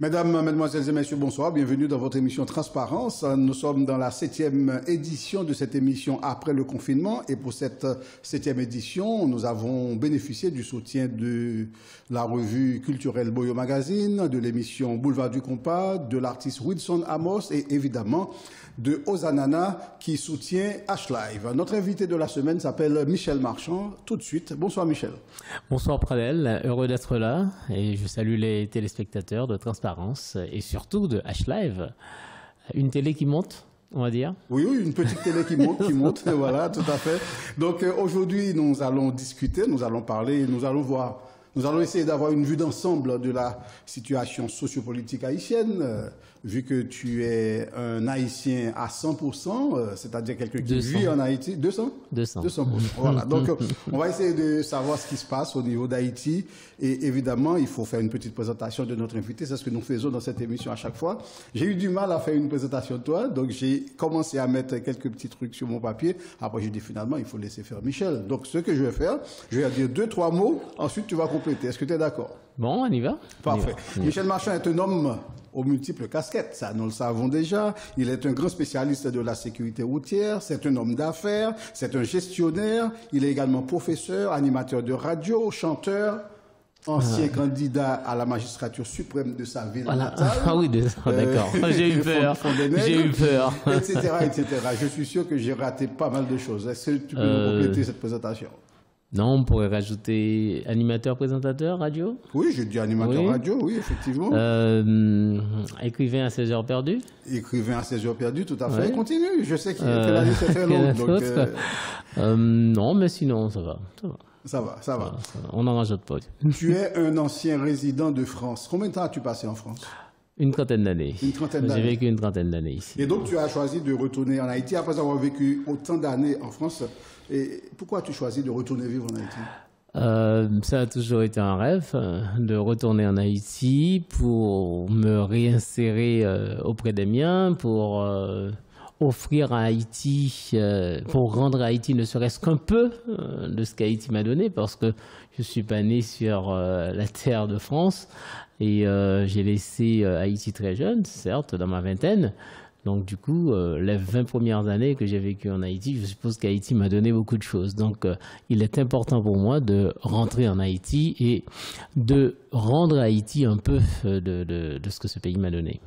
Mesdames, Mesdemoiselles et Messieurs, bonsoir. Bienvenue dans votre émission Transparence. Nous sommes dans la 7e édition de cette émission après le confinement. Et pour cette 7e édition, nous avons bénéficié du soutien de la revue culturelle Boyo Magazine, de l'émission Boulevard du Compas, de l'artiste Wilson Amos et évidemment de Ozanana qui soutient H-Live. Notre invité de la semaine s'appelle Michel Marchand. Tout de suite, bonsoir Michel. Bonsoir Pradel, heureux d'être là et je salue les téléspectateurs de Transparence et surtout de H-Live, une télé qui monte, on va dire. Oui, une petite télé qui monte, voilà, tout à fait. Donc aujourd'hui, nous allons discuter, nous allons parler, nous allons voir. Nous allons essayer d'avoir une vue d'ensemble de la situation sociopolitique haïtienne, vu que tu es un Haïtien à 100%, c'est-à-dire quelqu'un qui vit en Haïti. 200 200%. Voilà. Donc, on va essayer de savoir ce qui se passe au niveau d'Haïti. Et évidemment, il faut faire une petite présentation de notre invité. C'est ce que nous faisons dans cette émission à chaque fois. J'ai eu du mal à faire une présentation de toi, donc j'ai commencé à mettre quelques petits trucs sur mon papier. Après, j'ai dit finalement, il faut laisser faire Michel. Donc, ce que je vais faire, je vais dire 2-3 mots. Ensuite, tu vas compléter. Est-ce que tu es d'accord? Bon, on y va. Parfait. Michel Marchand est un homme aux multiples casquettes, ça nous le savons déjà. Il est un grand spécialiste de la sécurité routière, c'est un homme d'affaires, c'est un gestionnaire, il est également professeur, animateur de radio, chanteur, ancien candidat à la magistrature suprême de sa ville natale. Ah oui, d'accord. J'ai eu peur. J'ai eu peur. Etc., etc. Je suis sûr que j'ai raté pas mal de choses. Est-ce que tu peux nous compléter cette présentation? Non, on pourrait rajouter animateur, présentateur, radio. Oui, je dis animateur radio, oui, effectivement. Écrivain à 16 heures perdues. Écrivain à 16 heures perdues, tout à fait. Continue, je sais que la liste est très longue. Donc, non, mais sinon, ça va. Ça va. On n'en rajoute pas. Tu es un ancien résident de France. Combien de temps as-tu passé en France? Une trentaine d'années. J'ai vécu une trentaine d'années ici. Et donc, tu as choisi de retourner en Haïti après avoir vécu autant d'années en France. Et pourquoi as-tu choisi de retourner vivre en Haïti? Ça a toujours été un rêve de retourner en Haïti pour me réinsérer auprès des miens, pour offrir à Haïti, pour rendre à Haïti ne serait-ce qu'un peu de ce qu'Haïti m'a donné, parce que je suis pas né sur la terre de France et j'ai laissé Haïti très jeune, certes, dans ma vingtaine. Donc du coup, les 20 premières années que j'ai vécues en Haïti, je suppose qu'Haïti m'a donné beaucoup de choses. Donc il est important pour moi de rentrer en Haïti et de rendre à Haïti un peu de ce que ce pays m'a donné.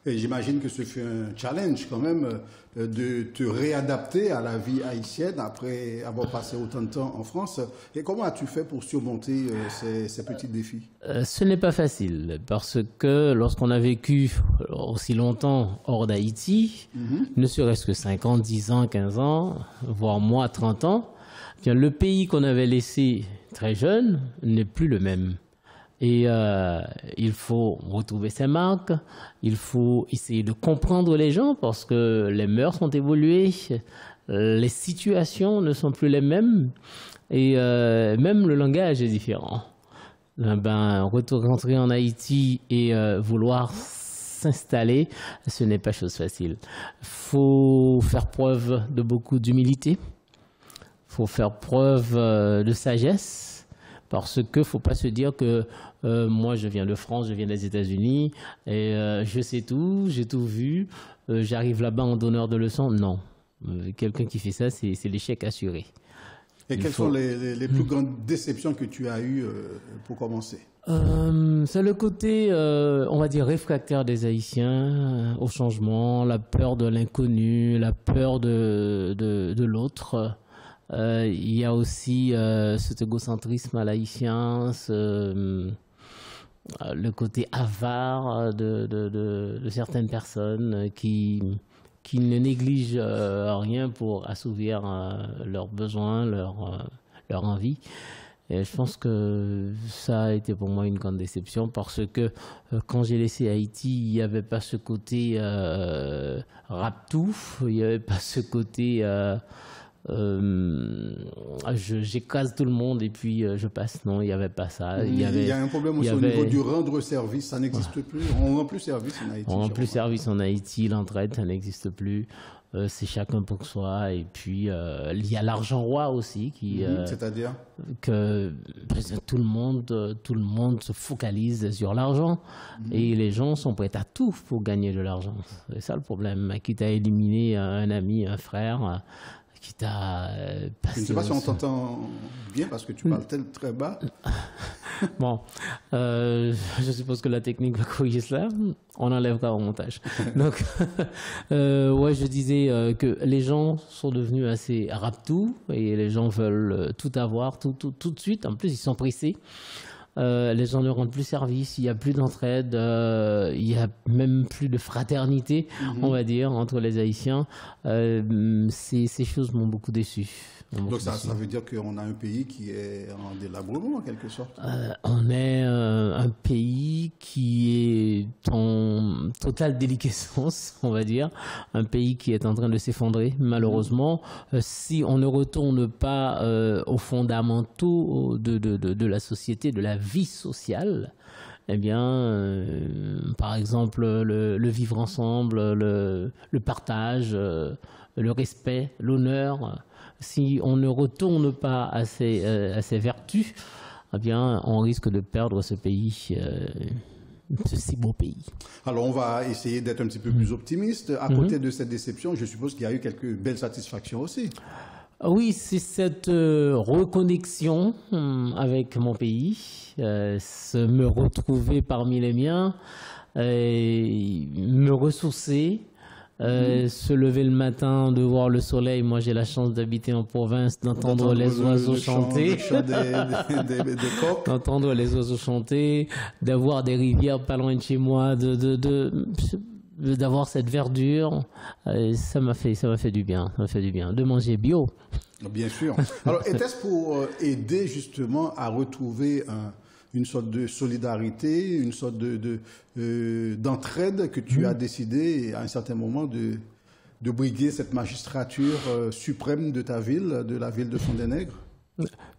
Et j'imagine que ce fut un challenge quand même de te réadapter à la vie haïtienne après avoir passé autant de temps en France. Et comment as-tu fait pour surmonter ces petits défis? Ce n'est pas facile parce que lorsqu'on a vécu aussi longtemps hors d'Haïti, ne serait-ce que 5 ans, 10 ans, 15 ans, voire moi 30 ans, bien, le pays qu'on avait laissé très jeune n'est plus le même. Et il faut retrouver ses marques, il faut essayer de comprendre les gens parce que les mœurs ont évolué, les situations ne sont plus les mêmes et même le langage est différent. Rentrer en Haïti et vouloir s'installer, ce n'est pas chose facile. Il faut faire preuve de beaucoup d'humilité, il faut faire preuve de sagesse. Parce qu'il ne faut pas se dire que moi je viens de France, je viens des États-Unis et je sais tout, j'ai tout vu, j'arrive là-bas en donneur de leçons. Non, quelqu'un qui fait ça, c'est l'échec assuré. Et quelles sont les plus grandes déceptions que tu as eues pour commencer? C'est le côté, on va dire, réfractaire des Haïtiens au changement, la peur de l'inconnu, la peur de l'autre. Il y a aussi cet égocentrisme à l'haïtien, le côté avare de certaines personnes qui ne négligent rien pour assouvir leurs besoins, leur envie. Et je pense que ça a été pour moi une grande déception parce que quand j'ai laissé Haïti, il n'y avait pas ce côté raptou, il n'y avait pas ce côté j'écrase tout le monde et puis je passe. Non, il n'y avait pas ça. Il y a un problème aussi au niveau du rendre service, ça n'existe plus. On ne rend plus service en Haïti. On ne rend plus service en Haïti, l'entraide, ça n'existe plus. C'est chacun pour soi. Et puis, il y a l'argent roi aussi. C'est-à-dire que tout le monde se focalise sur l'argent. Et les gens sont prêts à tout pour gagner de l'argent. C'est ça le problème. Quitte à éliminer un ami, un frère, quitte à je ne sais pas si on t'entend bien parce que tu parles très bas. Bon, je suppose que la technique va corriger cela. On enlèvera au montage. Donc, ouais, je disais que les gens sont devenus assez rapetous et les gens veulent tout avoir tout de suite. En plus, ils sont pressés. Les gens ne rendent plus service, il n'y a plus d'entraide, il n'y a même plus de fraternité, on va dire, entre les Haïtiens. Ces choses m'ont beaucoup déçu. Donc ça veut dire qu'on a un pays qui est en délabrement en quelque sorte. On est un pays qui est en totale déliquescence, on va dire. Un pays qui est en train de s'effondrer, malheureusement. Si on ne retourne pas aux fondamentaux de la société, de la vie sociale, eh bien, par exemple, le vivre ensemble, le partage, le respect, l'honneur. Si on ne retourne pas à ces vertus, eh bien, on risque de perdre ce pays, ce si beau pays. Alors, on va essayer d'être un petit peu plus optimiste. À côté de cette déception, je suppose qu'il y a eu quelques belles satisfactions aussi. Oui, c'est cette reconnexion avec mon pays, me retrouver parmi les miens, me ressourcer. Se lever le matin, de voir le soleil. Moi, j'ai la chance d'habiter en province, d'entendre les oiseaux chanter, d'entendre les oiseaux chanter, d'avoir des rivières pas loin de chez moi, d'avoir cette verdure. Ça m'a fait du bien. Ça m'a fait du bien. De manger bio. Bien sûr. Alors, était-ce pour aider justement à retrouver une sorte de solidarité, une sorte d'entraide que tu as décidé à un certain moment de briguer cette magistrature suprême de ta ville, de la ville de Fond-des-Nègres?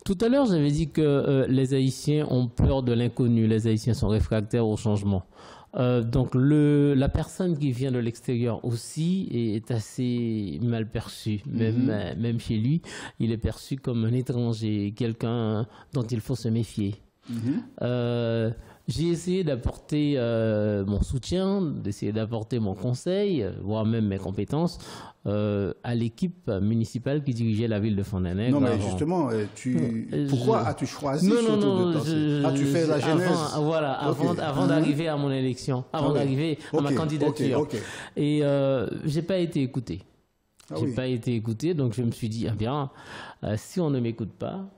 Tout à l'heure, j'avais dit que les Haïtiens ont peur de l'inconnu. Les Haïtiens sont réfractaires au changement. Donc la personne qui vient de l'extérieur aussi est assez mal perçue. Même chez lui, il est perçu comme un étranger, quelqu'un dont il faut se méfier. J'ai essayé d'apporter mon soutien, d'essayer d'apporter mon conseil, voire même mes compétences à l'équipe municipale qui dirigeait la ville de Fond-des-Nègres. Non, mais justement, pourquoi as-tu choisi as-tu fait la genèse? Avant d'arriver à mon élection, avant d'arriver à ma candidature. Et j'ai pas été écouté. J'ai pas été écouté, donc je me suis dit, si on ne m'écoute pas,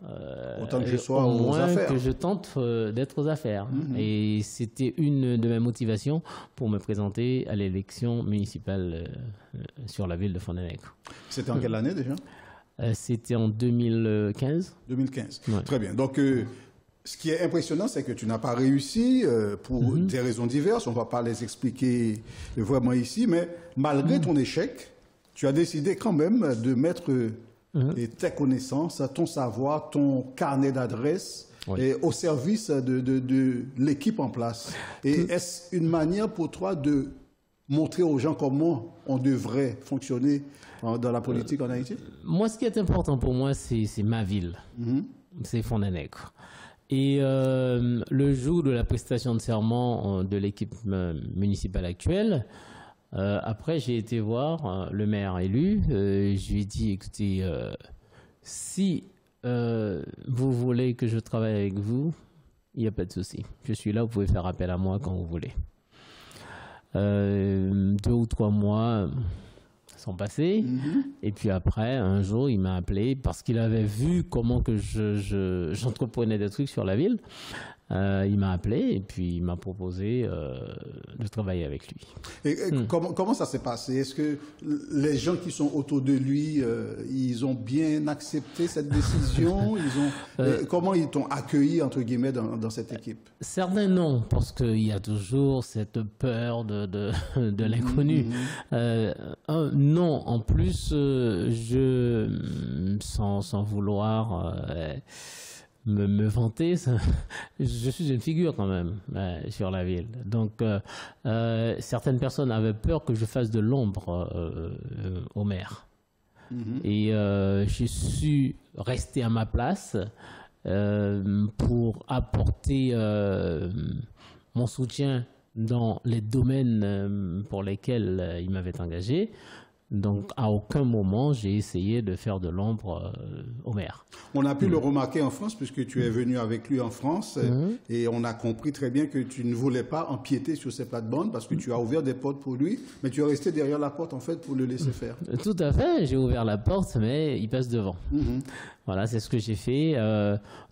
autant que je sois au moins aux affaires. que je tente d'être aux affaires. Et c'était une de mes motivations pour me présenter à l'élection municipale sur la ville de Fond-des-Nègres. C'était en quelle année déjà? C'était en 2015. 2015, ouais. Très bien. Donc, ce qui est impressionnant, c'est que tu n'as pas réussi pour des raisons diverses. On ne va pas les expliquer vraiment ici, mais malgré ton échec, tu as décidé quand même de mettre tes connaissances, ton savoir, ton carnet d'adresses au service de l'équipe en place. Et est-ce une manière pour toi de montrer aux gens comment on devrait fonctionner dans la politique en Haïti? Moi, ce qui est important pour moi, c'est ma ville. C'est Fond-des-Nègres. Et le jour de la prestation de serment de l'équipe municipale actuelle, après, j'ai été voir le maire élu. Je lui ai dit, écoutez, si vous voulez que je travaille avec vous, il n'y a pas de souci. Je suis là, vous pouvez faire appel à moi quand vous voulez. 2 ou 3 mois sont passés. Et puis après, un jour, il m'a appelé parce qu'il avait vu comment que j'entreprenais des trucs sur la ville. Il m'a appelé et puis il m'a proposé de travailler avec lui. Et comment ça s'est passé? Est-ce que les gens qui sont autour de lui, ils ont bien accepté cette décision? Comment ils t'ont accueilli, entre guillemets, dans cette équipe? Certains non, parce qu'il y a toujours cette peur de l'inconnu. Non, en plus, sans vouloir me vanter, je suis une figure quand même sur la ville. Donc, certaines personnes avaient peur que je fasse de l'ombre au maire. Et je suis resté à ma place pour apporter mon soutien dans les domaines pour lesquels il m'avait engagé. Donc, à aucun moment, j'ai essayé de faire de l'ombre au maire. On a pu le remarquer en France, puisque tu es venu avec lui en France, et on a compris très bien que tu ne voulais pas empiéter sur ses plates-bandes, parce que tu as ouvert des portes pour lui, mais tu es resté derrière la porte, en fait, pour le laisser faire. Tout à fait, j'ai ouvert la porte, mais il passe devant. Voilà, c'est ce que j'ai fait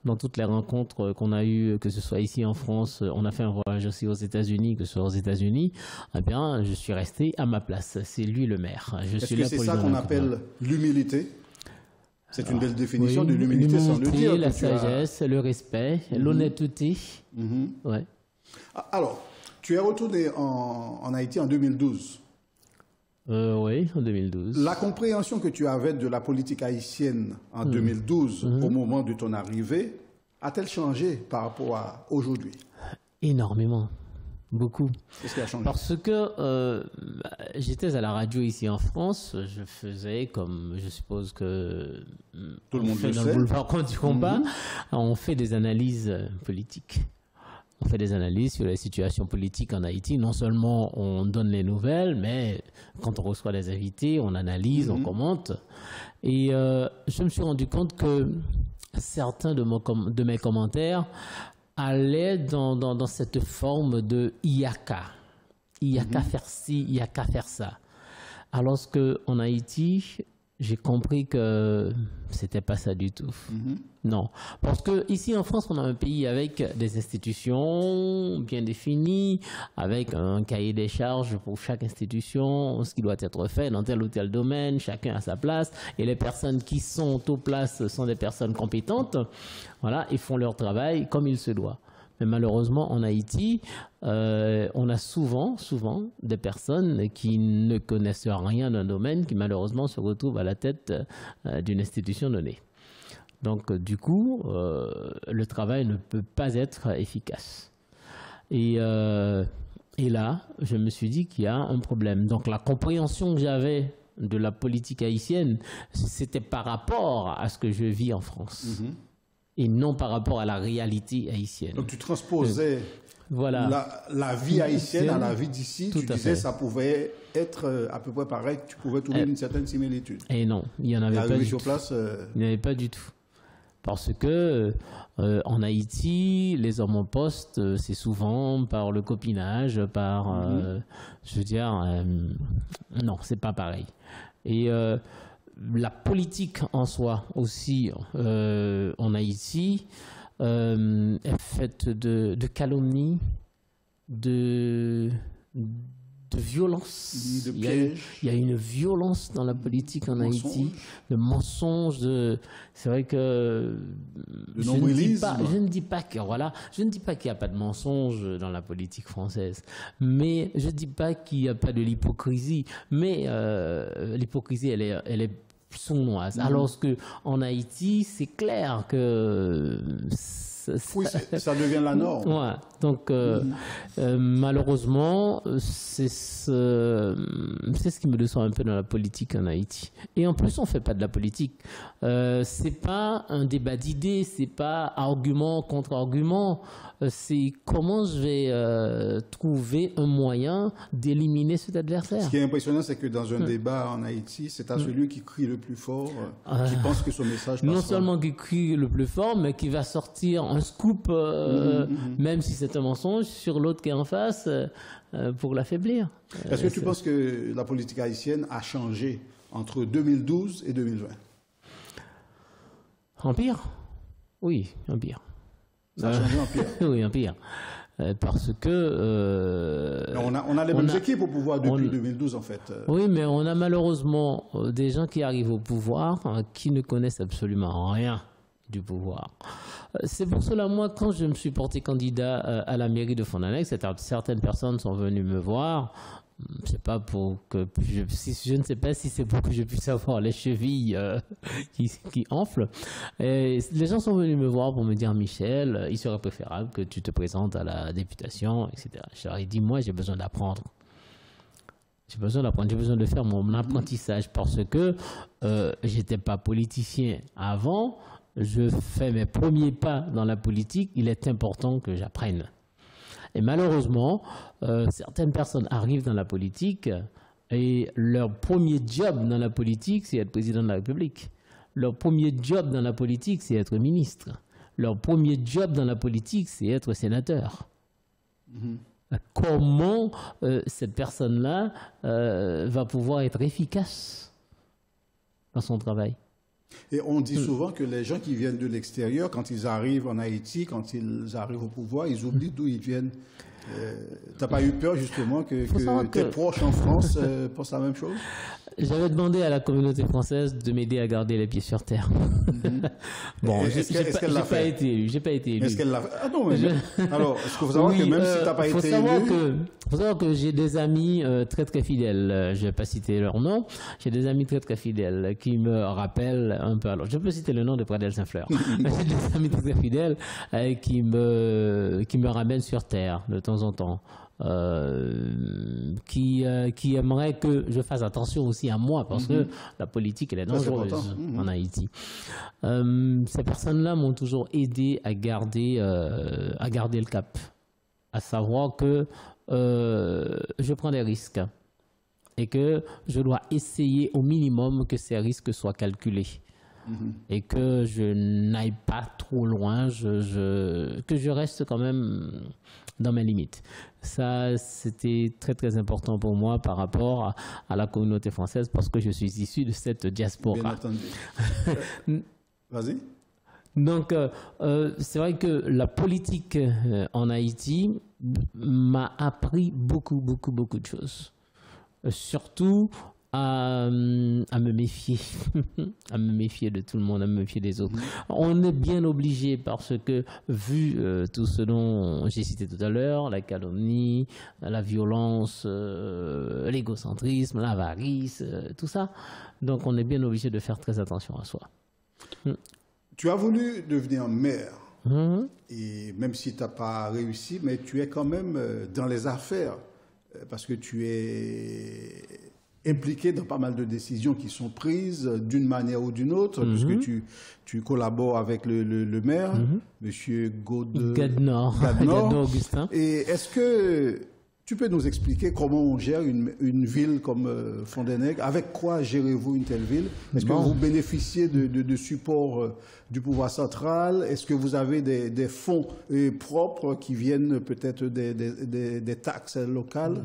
dans toutes les rencontres qu'on a eues, que ce soit ici en France, on a fait un voyage aussi aux États-Unis, que ce soit aux États-Unis. Eh bien, je suis resté à ma place. C'est lui le maire. Est-ce que c'est ça qu'on appelle l'humilité? C'est une belle définition de l'humilité, sans le dire. La sagesse, le respect, l'honnêteté. Ouais. Alors, tu es retourné en Haïti en 2012. Oui, en 2012. La compréhension que tu avais de la politique haïtienne en 2012, au moment de ton arrivée, a-t-elle changé par rapport à aujourd'hui? Énormément. Beaucoup. Qu'est-ce qui a changé? Parce que j'étais à la radio ici en France, je faisais, comme je suppose que tout le monde le dans sait, le boulevard du combat, on fait des analyses politiques. On fait des analyses sur la situation politique en Haïti. Non seulement on donne les nouvelles, mais quand on reçoit des invités, on analyse, on commente. Et je me suis rendu compte que certains de mes commentaires allaient dans cette forme de IACA. IACA faire ci, IACA faire ça. Alors qu'en Haïti, j'ai compris que c'était pas ça du tout. Non. Parce que ici en France, on a un pays avec des institutions bien définies, avec un cahier des charges pour chaque institution, ce qui doit être fait dans tel ou tel domaine, chacun à sa place. Et les personnes qui sont aux places sont des personnes compétentes. Voilà, ils font leur travail comme il se doit. Mais malheureusement, en Haïti, on a souvent des personnes qui ne connaissent rien d'un domaine, qui malheureusement se retrouvent à la tête d'une institution donnée. Donc, du coup, le travail ne peut pas être efficace. Et là, je me suis dit qu'il y a un problème. Donc, la compréhension que j'avais de la politique haïtienne, c'était par rapport à ce que je vis en France. Et non par rapport à la réalité haïtienne. Donc tu transposais la vie haïtienne à la vie d'ici, tu disais que ça pouvait être à peu près pareil, tu pouvais trouver une certaine similitude. Et non, il n'y en avait pas du tout. Il n'y avait pas du tout. Parce que en Haïti, les hommes en poste, c'est souvent par le copinage, par... je veux dire, non, c'est pas pareil. Et... la politique en soi aussi en Haïti est faite de calomnie, de violence. Il y a une violence dans la politique en Haïti, de mensonges. C'est vrai que je ne dis pas qu'il n'y a pas de mensonges dans la politique française, mais je ne dis pas qu'il n'y a pas de l'hypocrisie, mais l'hypocrisie elle est sournoise. Alors qu'en Haïti, c'est clair que oui, ça devient la norme. Ouais. Donc, malheureusement, c'est ce qui me déçoit un peu dans la politique en Haïti. Et en plus, on ne fait pas de la politique. C'est pas un débat d'idées, c'est pas argument contre argument. C'est comment je vais trouver un moyen d'éliminer cet adversaire. Ce qui est impressionnant, c'est que dans un débat en Haïti, c'est à celui qui crie le plus fort, qui pense que son message passera. Non seulement qui crie le plus fort, mais qui va sortir un scoop, même si c'est un mensonge, sur l'autre qui est en face pour l'affaiblir. Est-ce que tu penses que la politique haïtienne a changé entre 2012 et 2020? En pire? Oui, en pire. Ça a changé en pire. Oui, en pire. Parce que... on a les mêmes équipes au pouvoir depuis 2012, en fait. Oui, mais on a malheureusement des gens qui arrivent au pouvoir qui ne connaissent absolument rien du pouvoir. C'est pour cela, moi, quand je me suis porté candidat à la mairie de Fond-d'Annex, certaines personnes sont venues me voir. C'est pas pour que je ne sais pas si c'est pour que je puisse avoir les chevilles qui enflent. Et les gens sont venus me voir pour me dire, Michel, il serait préférable que tu te présentes à la députation, etc. Je leur ai dit, moi, j'ai besoin d'apprendre. J'ai besoin de faire mon apprentissage parce que j'étais pas politicien avant. Je fais mes premiers pas dans la politique. Il est important que j'apprenne. Et malheureusement, certaines personnes arrivent dans la politique et leur premier job dans la politique, c'est être président de la République. Leur premier job dans la politique, c'est être ministre. Leur premier job dans la politique, c'est être sénateur. Comment cette personne-là va pouvoir être efficace dans son travail? Et on dit souvent que les gens qui viennent de l'extérieur, quand ils arrivent en Haïti, quand ils arrivent au pouvoir, ils oublient d'où ils viennent. T'as pas eu peur justement que tes proches en France pensent la même chose? J'avais demandé à la communauté française de m'aider à garder les pieds sur terre. Bon, j'ai pas été élu. Est-ce qu'elle l'a fait? Ah non, mais alors, est-ce qu'il faut savoir que même si t'as pas été élu... Faut savoir que j'ai des amis très très fidèles. Je vais pas citer leur nom. J'ai des amis très très fidèles qui me rappellent un peu. Alors, je peux citer le nom de Pradel Saint-Fleur. J'ai des amis très très fidèles qui me ramènent sur terre de temps en temps. Qui aimerait que je fasse attention aussi à moi parce que la politique elle est dangereuse en Haïti. Ces personnes-là m'ont toujours aidé à garder le cap, à savoir que je prends des risques et que je dois essayer au minimum que ces risques soient calculés. Et que je n'aille pas trop loin, que je reste quand même dans mes limites. Ça, c'était très très important pour moi par rapport à la communauté française parce que je suis issu de cette diaspora. Bien entendu. Vas-y. Donc, c'est vrai que la politique en Haïti m'a appris beaucoup de choses. Surtout à me méfier, à me méfier de tout le monde, à me méfier des autres. On est bien obligé parce que, vu tout ce dont j'ai cité tout à l'heure, la calomnie, la violence, l'égocentrisme, l'avarice, tout ça, donc on est bien obligé de faire très attention à soi. Tu as voulu devenir maire, et même si tu n'as pas réussi, mais tu es quand même dans les affaires, parce que tu es impliqué dans pas mal de décisions qui sont prises d'une manière ou d'une autre, puisque tu collabores avec le maire, M. Gadnor Augustin. Et est-ce que tu peux nous expliquer comment on gère une ville comme Fond-d'Annex? Avec quoi gérez-vous une telle ville? Est-ce que vous bénéficiez de support du pouvoir central? Est-ce que vous avez des fonds propres qui viennent peut-être des taxes locales?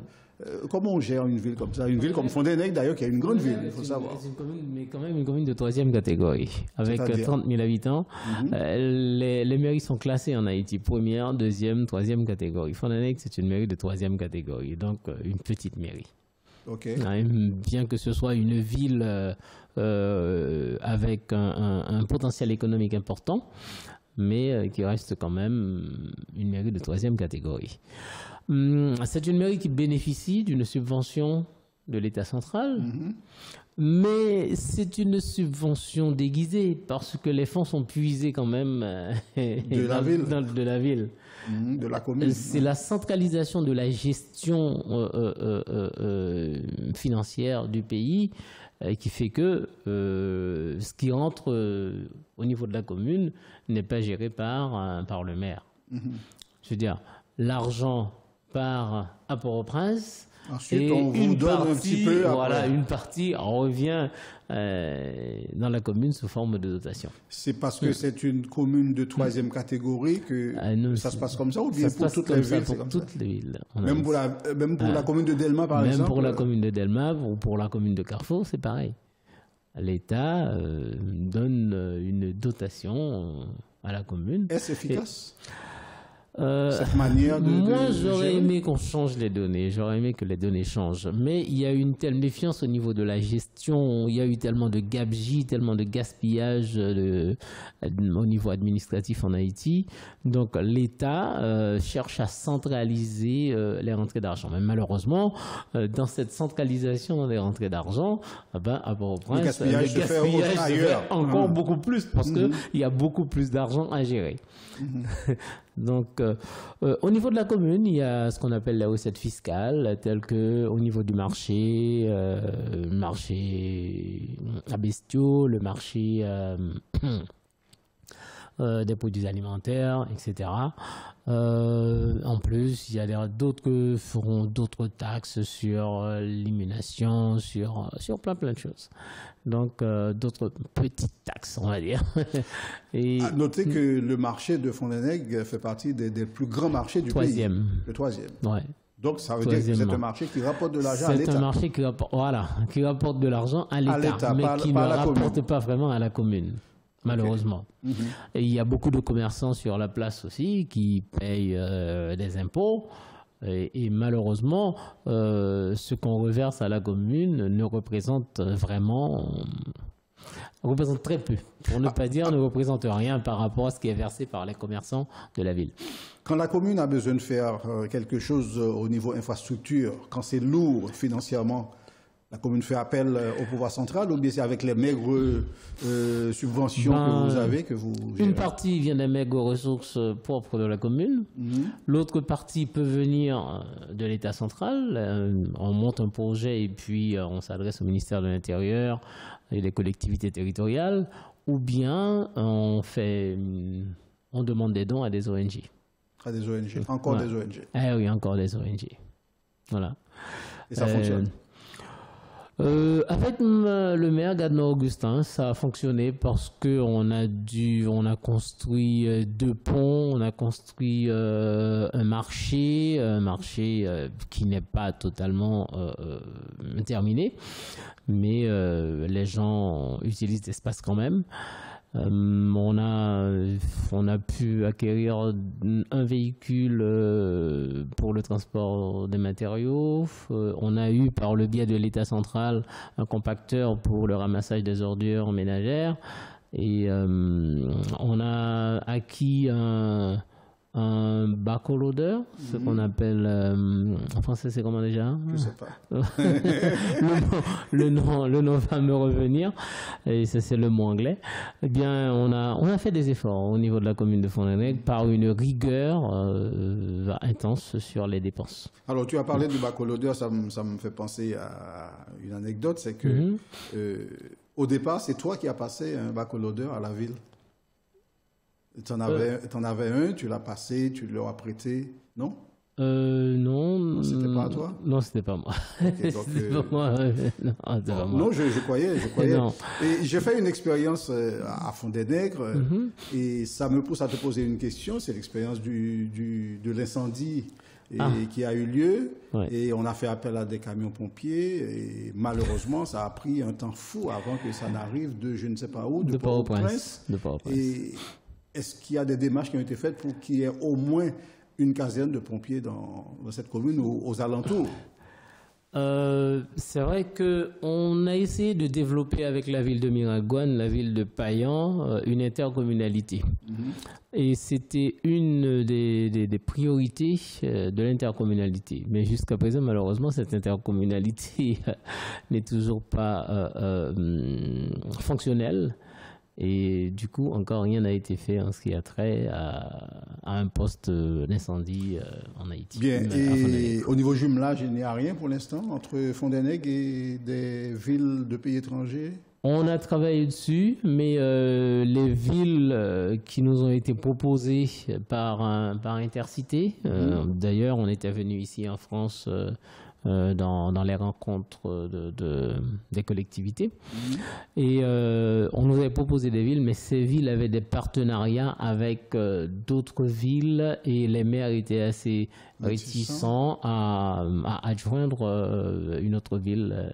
Comment on gère une ville comme ça? Une ville comme Fond-d'Annex, d'ailleurs, qui est une grande ville, il faut savoir. C'est une commune, mais quand même une commune de 3e catégorie, avec 30 000 habitants. Les mairies sont classées en Haïti, 1e, 2e, 3e catégorie. Fond-d'Annex, c'est une mairie de 3e catégorie, donc une petite mairie. Okay. Bien que ce soit une ville avec un potentiel économique important, mais qui reste quand même une mairie de 3e catégorie. C'est une mairie qui bénéficie d'une subvention de l'État central, mais c'est une subvention déguisée parce que les fonds sont puisés quand même de la ville. De la commune. C'est la centralisation de la gestion financière du pays qui fait que ce qui rentre au niveau de la commune n'est pas géré par le maire. Je veux dire, l'argent part à Port-au-Prince. Ensuite, et on vous donne un petit peu après. Voilà, une partie revient dans la commune sous forme de dotation. C'est parce que c'est une commune de 3e catégorie que ça se passe comme ça, ou bien pour toutes les villes? Pour toutes les villes. Même pour la commune de Delma, par exemple? Même pour la commune de Delma ou pour la commune de Carrefour, c'est pareil. L'État donne une dotation à la commune. Est-ce efficace? Cette manière de moi, j'aurais gérer? aimé qu'on change les données. J'aurais aimé que les données changent. Mais il y a eu une telle méfiance au niveau de la gestion. Il y a eu tellement de gabegie, tellement de gaspillage au niveau administratif en Haïti. Donc, l'État cherche à centraliser les rentrées d'argent. Mais malheureusement, dans cette centralisation des rentrées d'argent, à Port-au-Prince, le gaspillage se fait ailleurs. Encore beaucoup plus parce qu'il y a beaucoup plus d'argent à gérer. Donc, au niveau de la commune, il y a ce qu'on appelle la recette fiscale, telle que au niveau du marché, marché à bestiaux, le marché des produits alimentaires, etc. En plus, il y a d'autres qui feront d'autres taxes sur l'immunation, sur plein de choses. Donc, d'autres petites taxes, on va dire. Et notez que le marché de Fontenay fait partie des plus grands marchés du pays. Le troisième. Ouais. Donc, ça veut dire que c'est un marché qui rapporte de l'argent à l'État. C'est un marché qui rapporte de l'argent à l'État, mais qui ne rapporte pas vraiment à la commune. Malheureusement. Okay. Et il y a beaucoup de commerçants sur la place aussi qui payent des impôts. Et malheureusement, ce qu'on reverse à la commune ne représente représente très peu. Pour ne pas dire, ne représente rien par rapport à ce qui est versé par les commerçants de la ville. Quand la commune a besoin de faire quelque chose au niveau infrastructure, quand c'est lourd financièrement, la commune fait appel au pouvoir central ou bien c'est avec les maigres subventions que vous avez que vous gérez? Une partie vient des maigres ressources propres de la commune. L'autre partie peut venir de l'État central. On monte un projet et puis on s'adresse au ministère de l'Intérieur et les collectivités territoriales. Ou bien on demande des dons à des ONG. À des ONG? Encore des ONG? Ah oui, encore des ONG. Voilà. Et ça fonctionne? Avec le maire Gadno-Augustin, ça a fonctionné parce qu'on a construit 2 ponts, on a construit un marché qui n'est pas totalement terminé, mais les gens utilisent l'espace quand même. On a pu acquérir un véhicule pour le transport des matériaux. On a eu par le biais de l'État central un compacteur pour le ramassage des ordures ménagères. Et on a acquis un backloader, ce qu'on appelle en français, c'est comment déjà? Je sais pas. le nom va me revenir, et ça c'est le mot anglais. Eh bien, on a fait des efforts au niveau de la commune de Fontenay par une rigueur intense sur les dépenses. Alors, tu as parlé du backloader, ça me fait penser à une anecdote, c'est que au départ, c'est toi qui as passé un backloader à la ville. T'en avais un, tu l'as passé, tu leur as prêté, non? Non. C'était pas à toi? Non, c'était pas moi. Okay, donc, c'était pas moi. Non, je croyais. Non. Et j'ai fait une expérience à Fond-des-Nègres et ça me pousse à te poser une question. C'est l'expérience de l'incendie qui a eu lieu. Ouais. Et on a fait appel à des camions pompiers et malheureusement, ça a pris un temps fou avant que ça n'arrive de je ne sais pas où, de Port-au-Prince. Et est-ce qu'il y a des démarches qui ont été faites pour qu'il y ait au moins une caserne de pompiers dans cette commune ou aux alentours? C'est vrai qu'on a essayé de développer avec la ville de Miragouane, la ville de Payan, une intercommunalité. Et c'était une des priorités de l'intercommunalité. Mais jusqu'à présent, malheureusement, cette intercommunalité n'est toujours pas fonctionnelle. Et du coup, encore rien n'a été fait en ce qui a trait à un poste d'incendie en Haïti. Bien, et au niveau jumelage, il n'y a rien pour l'instant entre Fontenay et des villes de pays étrangers? On a travaillé dessus, mais les villes qui nous ont été proposées par Intercité, d'ailleurs, on était venu ici en France dans les rencontres des collectivités. Et on nous avait proposé des villes, mais ces villes avaient des partenariats avec d'autres villes et les maires étaient assez réticents à adjoindre une autre ville.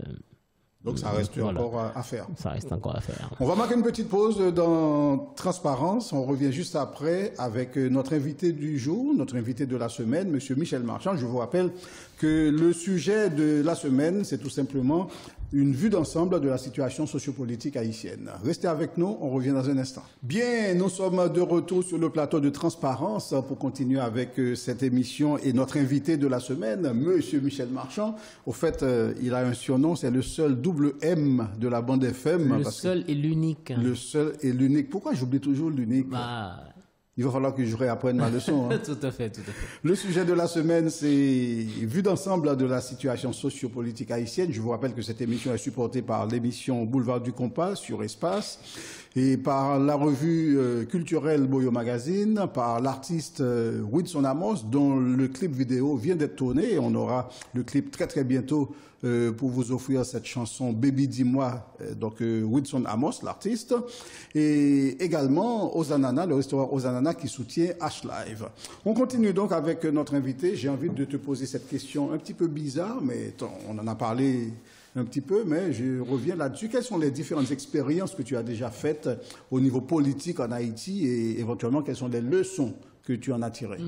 Donc ça reste encore à faire. Ça reste encore à faire. On va marquer une petite pause dans Transparence. On revient juste après avec notre invité du jour, notre invité de la semaine, Monsieur Michel Marchand. Je vous rappelle que le sujet de la semaine, c'est tout simplement une vue d'ensemble de la situation sociopolitique haïtienne. Restez avec nous, on revient dans un instant. Bien, nous sommes de retour sur le plateau de Transparence pour continuer avec cette émission et notre invité de la semaine, Monsieur Michel Marchand. Au fait, il a un surnom, c'est le seul double M de la bande FM. Le seul et l'unique. Le seul et l'unique. Pourquoi j'oublie toujours l'unique? Il va falloir que je réapprenne ma leçon. Hein. Tout à fait, tout à fait. Le sujet de la semaine, c'est vue d'ensemble de la situation sociopolitique haïtienne. Je vous rappelle que cette émission est supportée par l'émission Boulevard du Compas sur Espace et par la revue culturelle Boyo Magazine, par l'artiste Wilson Amos, dont le clip vidéo vient d'être tourné. Et on aura le clip très très bientôt pour vous offrir cette chanson Baby Dis-moi, donc Wilson Amos, l'artiste, et également Ozanana, le restaurant Ozanana qui soutient H-Live. On continue donc avec notre invité. J'ai envie de te poser cette question un petit peu bizarre, mais on en a parlé un petit peu, mais je reviens là-dessus. Quelles sont les différentes expériences que tu as déjà faites au niveau politique en Haïti et éventuellement quelles sont les leçons que tu en as tirées?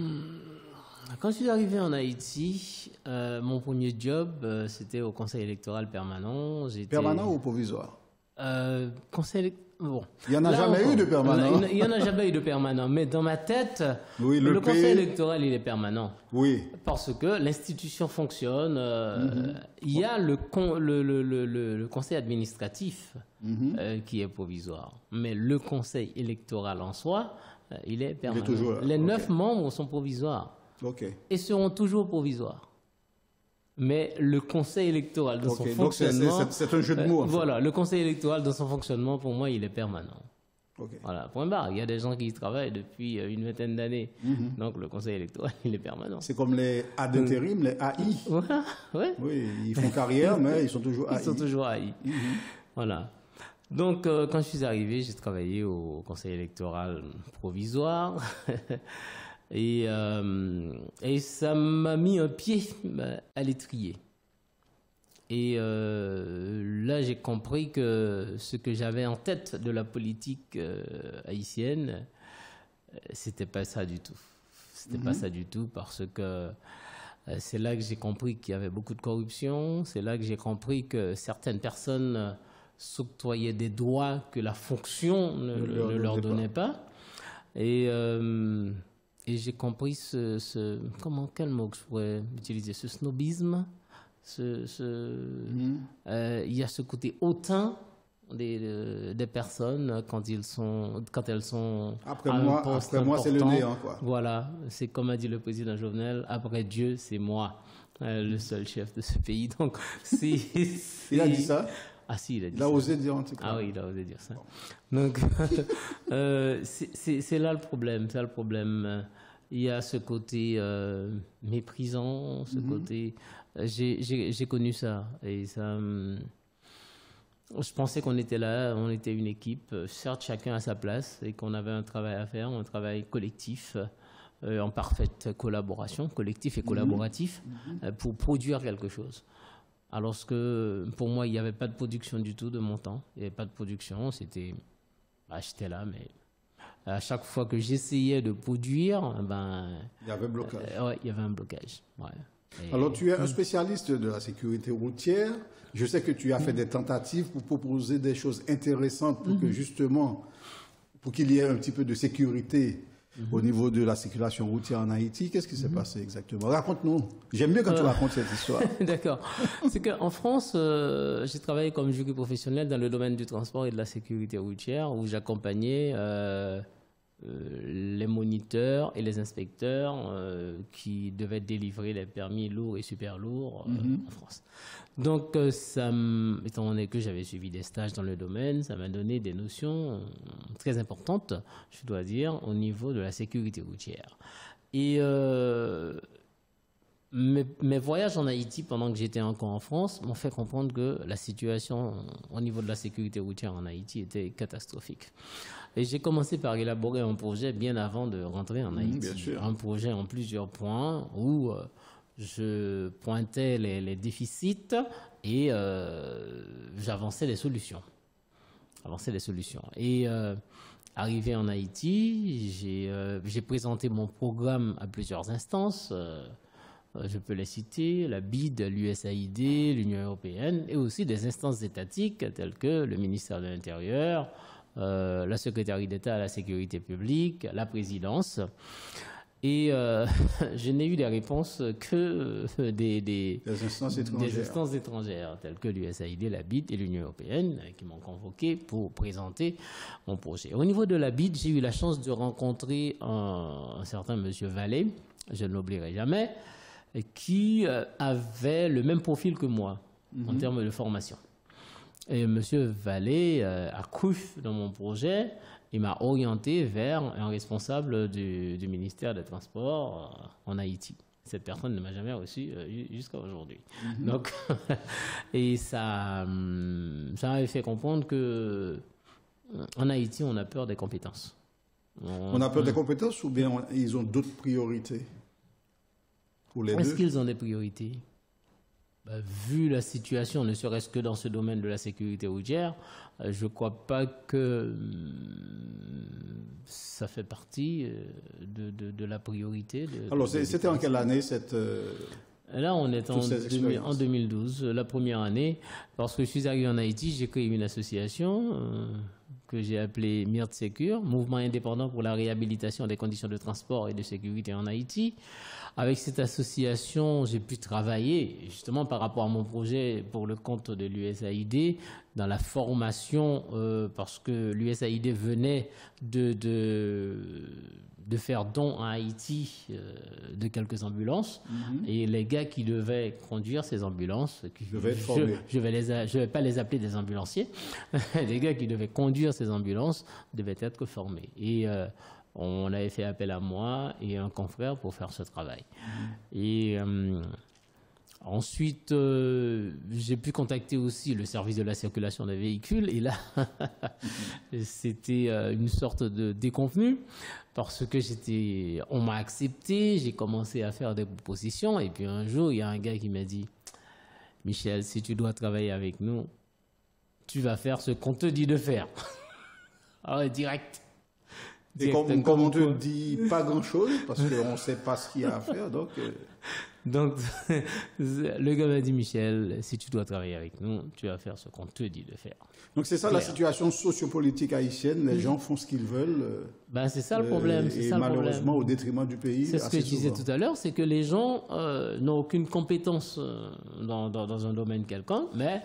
Quand je suis arrivé en Haïti, mon premier job, c'était au conseil électoral permanent. Permanent ou provisoire? Bon. Il n'y en a jamais eu de permanent. Il n'y en a jamais eu de permanent. Mais dans ma tête, oui, le conseil électoral, il est permanent. Oui. Parce que l'institution fonctionne. Il y a le conseil administratif qui est provisoire. Mais le conseil électoral en soi, il est permanent. Il est toujours là. Les 9 membres sont provisoires. Et seront toujours provisoires. Mais le conseil électoral dans son fonctionnement... Donc c'est un jeu de mots. En fait. Voilà, le conseil électoral dans son fonctionnement, pour moi, il est permanent. Voilà, point barre. Il y a des gens qui y travaillent depuis une vingtaine d'années. Donc le conseil électoral, il est permanent. C'est comme les A d'intérim, les AI. Voilà, ouais. Oui, ils font carrière, mais ils sont toujours AI. Ils sont toujours AI. Voilà. Donc, quand je suis arrivé, j'ai travaillé au conseil électoral provisoire. Et ça m'a mis un pied à l'étrier. Et là, j'ai compris que ce que j'avais en tête de la politique haïtienne, c'était pas ça du tout. C'était pas ça du tout parce que c'est là que j'ai compris qu'il y avait beaucoup de corruption. C'est là que j'ai compris que certaines personnes s'octroyaient des droits que la fonction ne leur donnait pas. Et j'ai compris quel mot que je pourrais utiliser, ce snobisme, il y a ce côté hautain des personnes quand elles sont après moi c'est le néant, quoi. Voilà, c'est comme a dit le président Jovenel, après Dieu c'est moi, le seul chef de ce pays. Donc il a dit ça. Ah si, il a dit ça. Il a osé dire en tout cas. Ah oui, il a osé dire ça. Donc, c'est là le problème. C'est là le problème. Il y a ce côté méprisant, ce côté... J'ai connu ça. Et ça... je pensais qu'on était là, on était une équipe. Certes, chacun à sa place et qu'on avait un travail à faire, un travail collectif, en parfaite collaboration, collectif et collaboratif, pour produire quelque chose. Alors que pour moi, il n'y avait pas de production du tout de mon temps. Il n'y avait pas de production. J'étais là, mais à chaque fois que j'essayais de produire, il y avait un blocage. Ouais, il y avait un blocage. Ouais. Alors, tu es un spécialiste de la sécurité routière. Je sais que tu as fait des tentatives pour proposer des choses intéressantes pour que justement, pour qu'il y ait un petit peu de sécurité au niveau de la circulation routière en Haïti. Qu'est-ce qui s'est passé exactement? Raconte-nous. J'aime bien quand tu racontes cette histoire. D'accord. C'est qu'en France, j'ai travaillé comme jury professionnel dans le domaine du transport et de la sécurité routière où j'accompagnais les moniteurs et les inspecteurs qui devaient délivrer les permis lourds et super lourds en France. Donc, étant donné que j'avais suivi des stages dans le domaine, ça m'a donné des notions très importantes, je dois dire, au niveau de la sécurité routière. Et mes voyages en Haïti pendant que j'étais encore en France m'ont fait comprendre que la situation au niveau de la sécurité routière en Haïti était catastrophique. Et j'ai commencé par élaborer un projet bien avant de rentrer en Haïti. Bien sûr. Un projet en plusieurs points où je pointais les déficits et j'avançais les solutions. Et arrivé en Haïti, j'ai présenté mon programme à plusieurs instances. Je peux les citer, la BID, l'USAID, l'Union européenne, et aussi des instances étatiques telles que le ministère de l'Intérieur, la secrétaire d'État à la sécurité publique, la présidence. Et je n'ai eu des réponses que des instances étrangères, telles que l'USAID, la BID et l'Union européenne, qui m'ont convoqué pour présenter mon projet. Au niveau de la BID, j'ai eu la chance de rencontrer un certain monsieur Vallée, je ne l'oublierai jamais, qui avait le même profil que moi en termes de formation. Et M. Vallée a cru dans mon projet. Il m'a orienté vers un responsable du ministère des Transports en Haïti. Cette personne ne m'a jamais reçu jusqu'à aujourd'hui. Donc, et ça m'avait fait comprendre que en Haïti, on a peur des compétences. On a peur des compétences ou bien ils ont d'autres priorités? Est-ce qu'ils ont des priorités? Vu la situation, ne serait-ce que dans ce domaine de la sécurité routière, je ne crois pas que ça fait partie de la priorité. Alors, c'était en quelle année Là, on est en 2012, la première année. Lorsque je suis arrivé en Haïti, j'ai créé une association que j'ai appelée MIRT Sécure, Mouvement indépendant pour la réhabilitation des conditions de transport et de sécurité en Haïti. Avec cette association, j'ai pu travailler justement par rapport à mon projet pour le compte de l'USAID dans la formation parce que l'USAID venait de faire don à Haïti de quelques ambulances et les gars qui devaient conduire ces ambulances, je ne vais pas les appeler des ambulanciers, les gars qui devaient conduire ces ambulances devaient être formés. Et on avait fait appel à moi et un confrère pour faire ce travail. Et ensuite, j'ai pu contacter aussi le service de la circulation des véhicules. Et là, c'était une sorte de déconvenu parce que on m'a accepté, j'ai commencé à faire des propositions. Et puis un jour, il y a un gars qui m'a dit, Michel, si tu dois travailler avec nous, tu vas faire ce qu'on te dit de faire. Alors, direct. Et comme on te dit pas grand-chose, parce qu'on ne sait pas ce qu'il y a à faire, donc... Donc, le gars m'a dit, Michel, si tu dois travailler avec nous, tu vas faire ce qu'on te dit de faire. Donc, c'est ça la situation sociopolitique haïtienne, les gens font ce qu'ils veulent. C'est ça le problème. Et malheureusement, au détriment du pays. C'est ce que je disais tout à l'heure, c'est que les gens n'ont aucune compétence dans un domaine quelconque, mais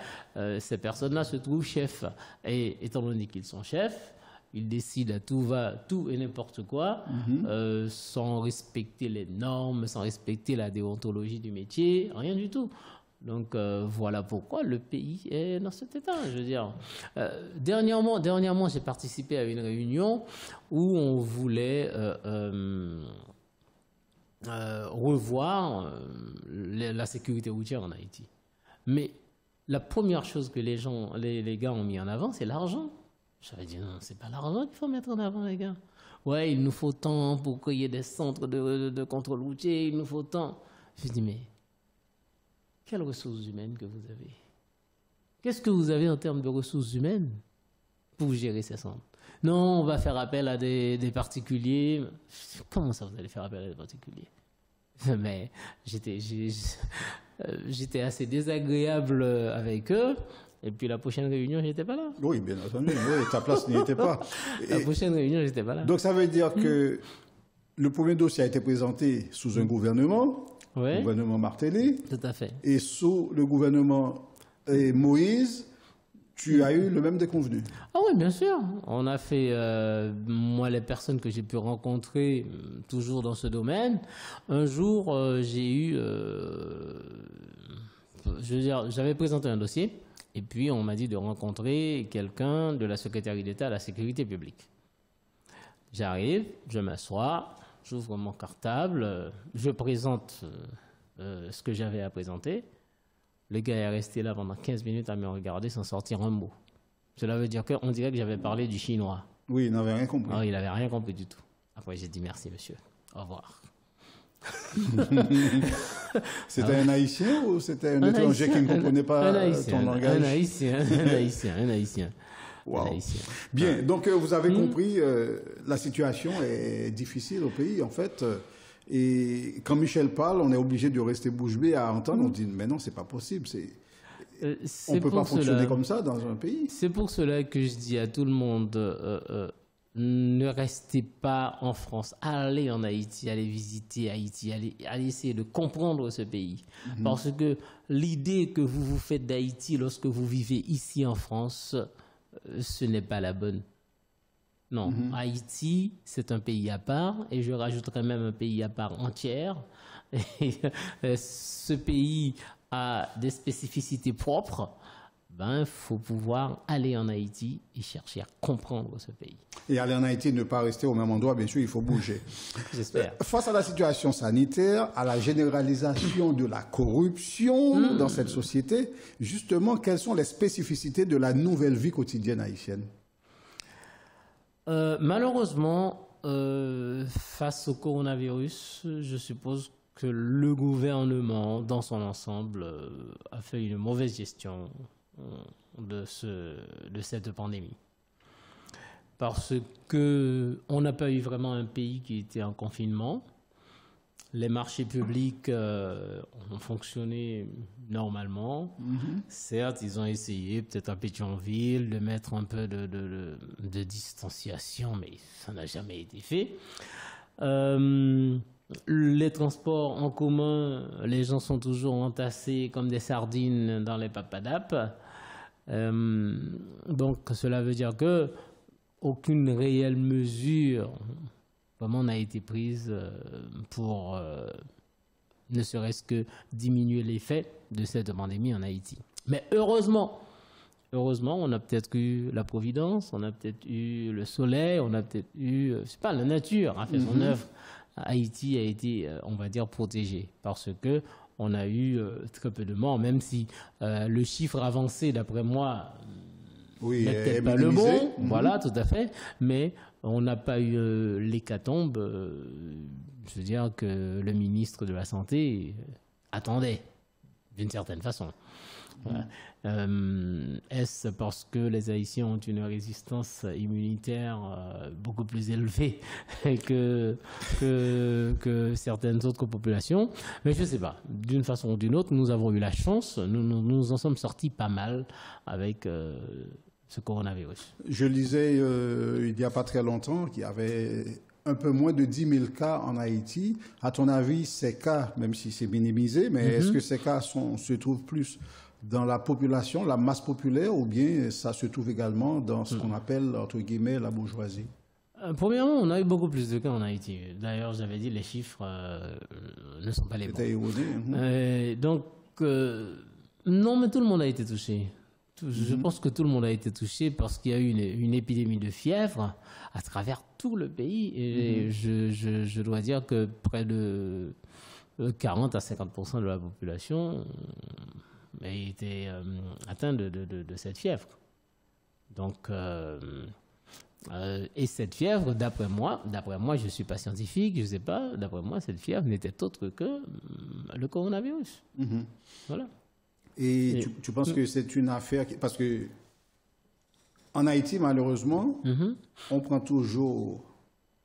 ces personnes-là se trouvent chefs. Et étant donné qu'ils sont chefs, ils décident à tout et n'importe quoi, sans respecter les normes, sans respecter la déontologie du métier, rien du tout. Donc voilà pourquoi le pays est dans cet état. Je veux dire, dernièrement, j'ai participé à une réunion où on voulait revoir la sécurité routière en Haïti. Mais la première chose que les gars ont mis en avant, c'est l'argent. J'avais dit non, c'est pas l'argent qu'il faut mettre en avant, les gars. Ouais, il nous faut tant pour qu'il y ait des centres de contrôle routier, il nous faut tant. Je dis, mais quelles ressources humaines que vous avez? Qu'est-ce que vous avez en termes de ressources humaines pour gérer ces centres? Non, on va faire appel à des particuliers. Comment ça, vous allez faire appel à des particuliers? Mais j'étais assez désagréable avec eux. Et puis la prochaine réunion, j'étais pas là. Oui, bien entendu. Oui, ta place n'y était pas. La prochaine réunion, j'étais pas là. Donc ça veut dire que le premier dossier a été présenté sous un gouvernement, le gouvernement Martelly. Tout à fait. Et sous le gouvernement Moïse, tu as eu le même déconvenu. Ah oui, bien sûr. On a fait, moi, les personnes que j'ai pu rencontrer, toujours dans ce domaine. Un jour, j'ai eu, je veux dire, j'avais présenté un dossier. Et puis, on m'a dit de rencontrer quelqu'un de la secrétaire d'État à la sécurité publique. J'arrive, je m'assois, j'ouvre mon cartable, je présente ce que j'avais à présenter. Le gars est resté là pendant 15 minutes à me regarder sans sortir un mot. Cela veut dire qu'on dirait que j'avais parlé du chinois. Oui, il n'avait rien compris. Non, il n'avait rien compris du tout. Après, j'ai dit merci, monsieur. Au revoir. C'était un Haïtien ou c'était un étranger qui ne comprenait pas ton langage? Un Haïtien. Wow. Bien, donc vous avez compris, la situation est difficile au pays, en fait. Et quand Michel parle, on est obligé de rester bouche bée à entendre. On dit, mais non, c'est pas possible. On ne peut pas fonctionner comme ça dans un pays. C'est pour cela que je dis à tout le monde, ne restez pas en France, allez en Haïti, allez visiter Haïti, allez essayer de comprendre ce pays. Parce que l'idée que vous vous faites d'Haïti lorsque vous vivez ici en France, ce n'est pas la bonne. Non, Haïti, c'est un pays à part, et je rajouterais même un pays à part entière. Et, ce pays a des spécificités propres. Ben, faut pouvoir aller en Haïti et chercher à comprendre ce pays. Et aller en Haïti, ne pas rester au même endroit, bien sûr, il faut bouger. J'espère. Face à la situation sanitaire, à la généralisation de la corruption dans cette société, justement, quelles sont les spécificités de la nouvelle vie quotidienne haïtienne? Malheureusement, face au coronavirus, je suppose que le gouvernement, dans son ensemble, a fait une mauvaise gestion de cette pandémie. Parce qu'on n'a pas eu vraiment un pays qui était en confinement. Les marchés publics ont fonctionné normalement. Certes, ils ont essayé, peut-être à Pétionville, de mettre un peu de distanciation, mais ça n'a jamais été fait. Les transports en commun, les gens sont toujours entassés comme des sardines dans les papadapes. Donc, cela veut dire que aucune réelle mesure vraiment n'a été prise pour ne serait-ce que diminuer l'effet de cette pandémie en Haïti. Mais heureusement, on a peut-être eu la providence, on a peut-être eu le soleil, on a peut-être eu, je sais pas, la nature a fait son œuvre. Haïti a été, on va dire, protégé parce que on a eu très peu de morts, même si le chiffre avancé, d'après moi, n'est peut-être pas le bon. Voilà, tout à fait. Mais on n'a pas eu l'hécatombe. Je veux dire que le ministre de la Santé attendait, d'une certaine façon. Voilà. Est-ce parce que les Haïtiens ont une résistance immunitaire beaucoup plus élevée que certaines autres populations? Mais je ne sais pas. D'une façon ou d'une autre, nous avons eu la chance, nous en sommes sortis pas mal avec ce coronavirus. Je lisais il n'y a pas très longtemps qu'il y avait un peu moins de 10 000 cas en Haïti. À ton avis, ces cas, même si c'est minimisé, mais est-ce que ces cas se trouvent plus dans la population, la masse populaire, ou bien ça se trouve également dans ce qu'on appelle, entre guillemets, la bourgeoisie? Premièrement, on a eu beaucoup plus de cas en Haïti. D'ailleurs, j'avais dit, les chiffres ne sont pas les bons. C'était erroné. Donc, non, mais tout le monde a été touché. Je pense que tout le monde a été touché parce qu'il y a eu une épidémie de fièvre à travers tout le pays. Et je dois dire que près de 40 à 50% de la population a été atteinte de cette fièvre. Donc, et cette fièvre, d'après moi, je ne suis pas scientifique, je ne sais pas, d'après moi, cette fièvre n'était autre que le coronavirus. Voilà. Et tu penses que c'est une affaire parce que en Haïti, malheureusement, on prend toujours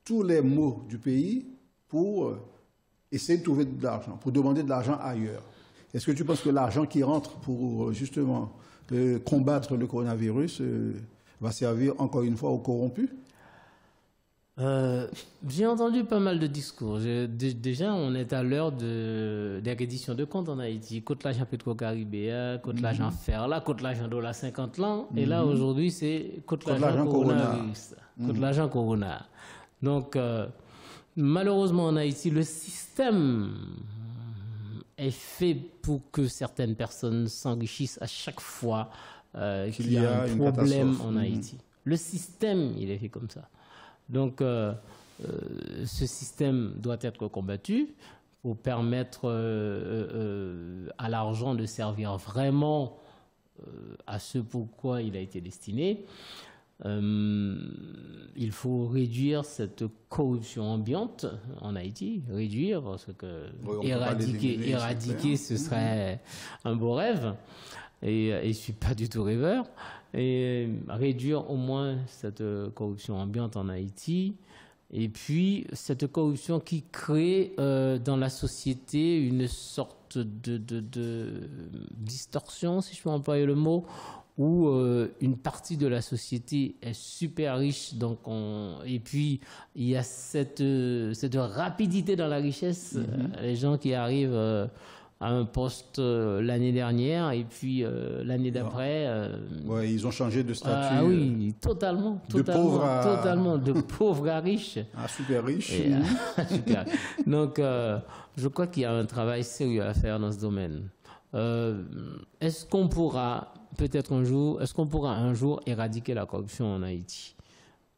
tous les maux du pays pour essayer de trouver de l'argent, pour demander de l'argent ailleurs. Est-ce que tu penses que l'argent qui rentre pour justement combattre le coronavirus va servir encore une fois aux corrompus? J'ai entendu pas mal de discours. Déjà, on est à l'heure des redditions de comptes en Haïti. Côte l'argent Petro-Caribéa, côte l'argent Ferla, côte l'argent dollar 50 ans. Et là, aujourd'hui, c'est côte l'argent coronavirus. Côte l'argent Corona. Donc, malheureusement, en Haïti, le système est fait pour que certaines personnes s'enrichissent à chaque fois qu'il y a un problème en Haïti. Le système, il est fait comme ça. Donc, ce système doit être combattu pour permettre à l'argent de servir vraiment à ce pourquoi il a été destiné. Il faut réduire cette corruption ambiante en Haïti, réduire, parce que Oui, éradiquer, ce serait un beau rêve, et je ne suis pas du tout rêveur, et réduire au moins cette corruption ambiante en Haïti, et puis cette corruption qui crée dans la société une sorte de distorsion, si je peux employer le mot, où une partie de la société est super riche, donc et puis il y a cette rapidité dans la richesse, les gens qui arrivent à un poste l'année dernière et puis l'année d'après. Ouais, ils ont changé de statut. Ah oui, totalement, de pauvre à riche. Ah, super riche. Et, super. Donc, je crois qu'il y a un travail sérieux à faire dans ce domaine. Est-ce qu'on pourra peut-être un jour éradiquer la corruption en Haïti?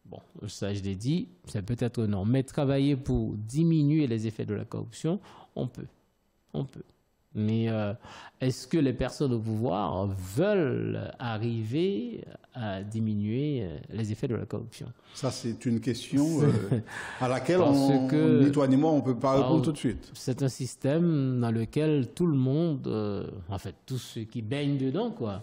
Bon, ça je l'ai dit, c'est peut-être non. Mais travailler pour diminuer les effets de la corruption, on peut. Mais est-ce que les personnes au pouvoir veulent arriver à diminuer les effets de la corruption? Ça, c'est une question à laquelle ni toi ni moi, on ne peut pas répondre tout de suite. C'est un système dans lequel tout le monde, en fait, tous ceux qui baignent dedans, quoi,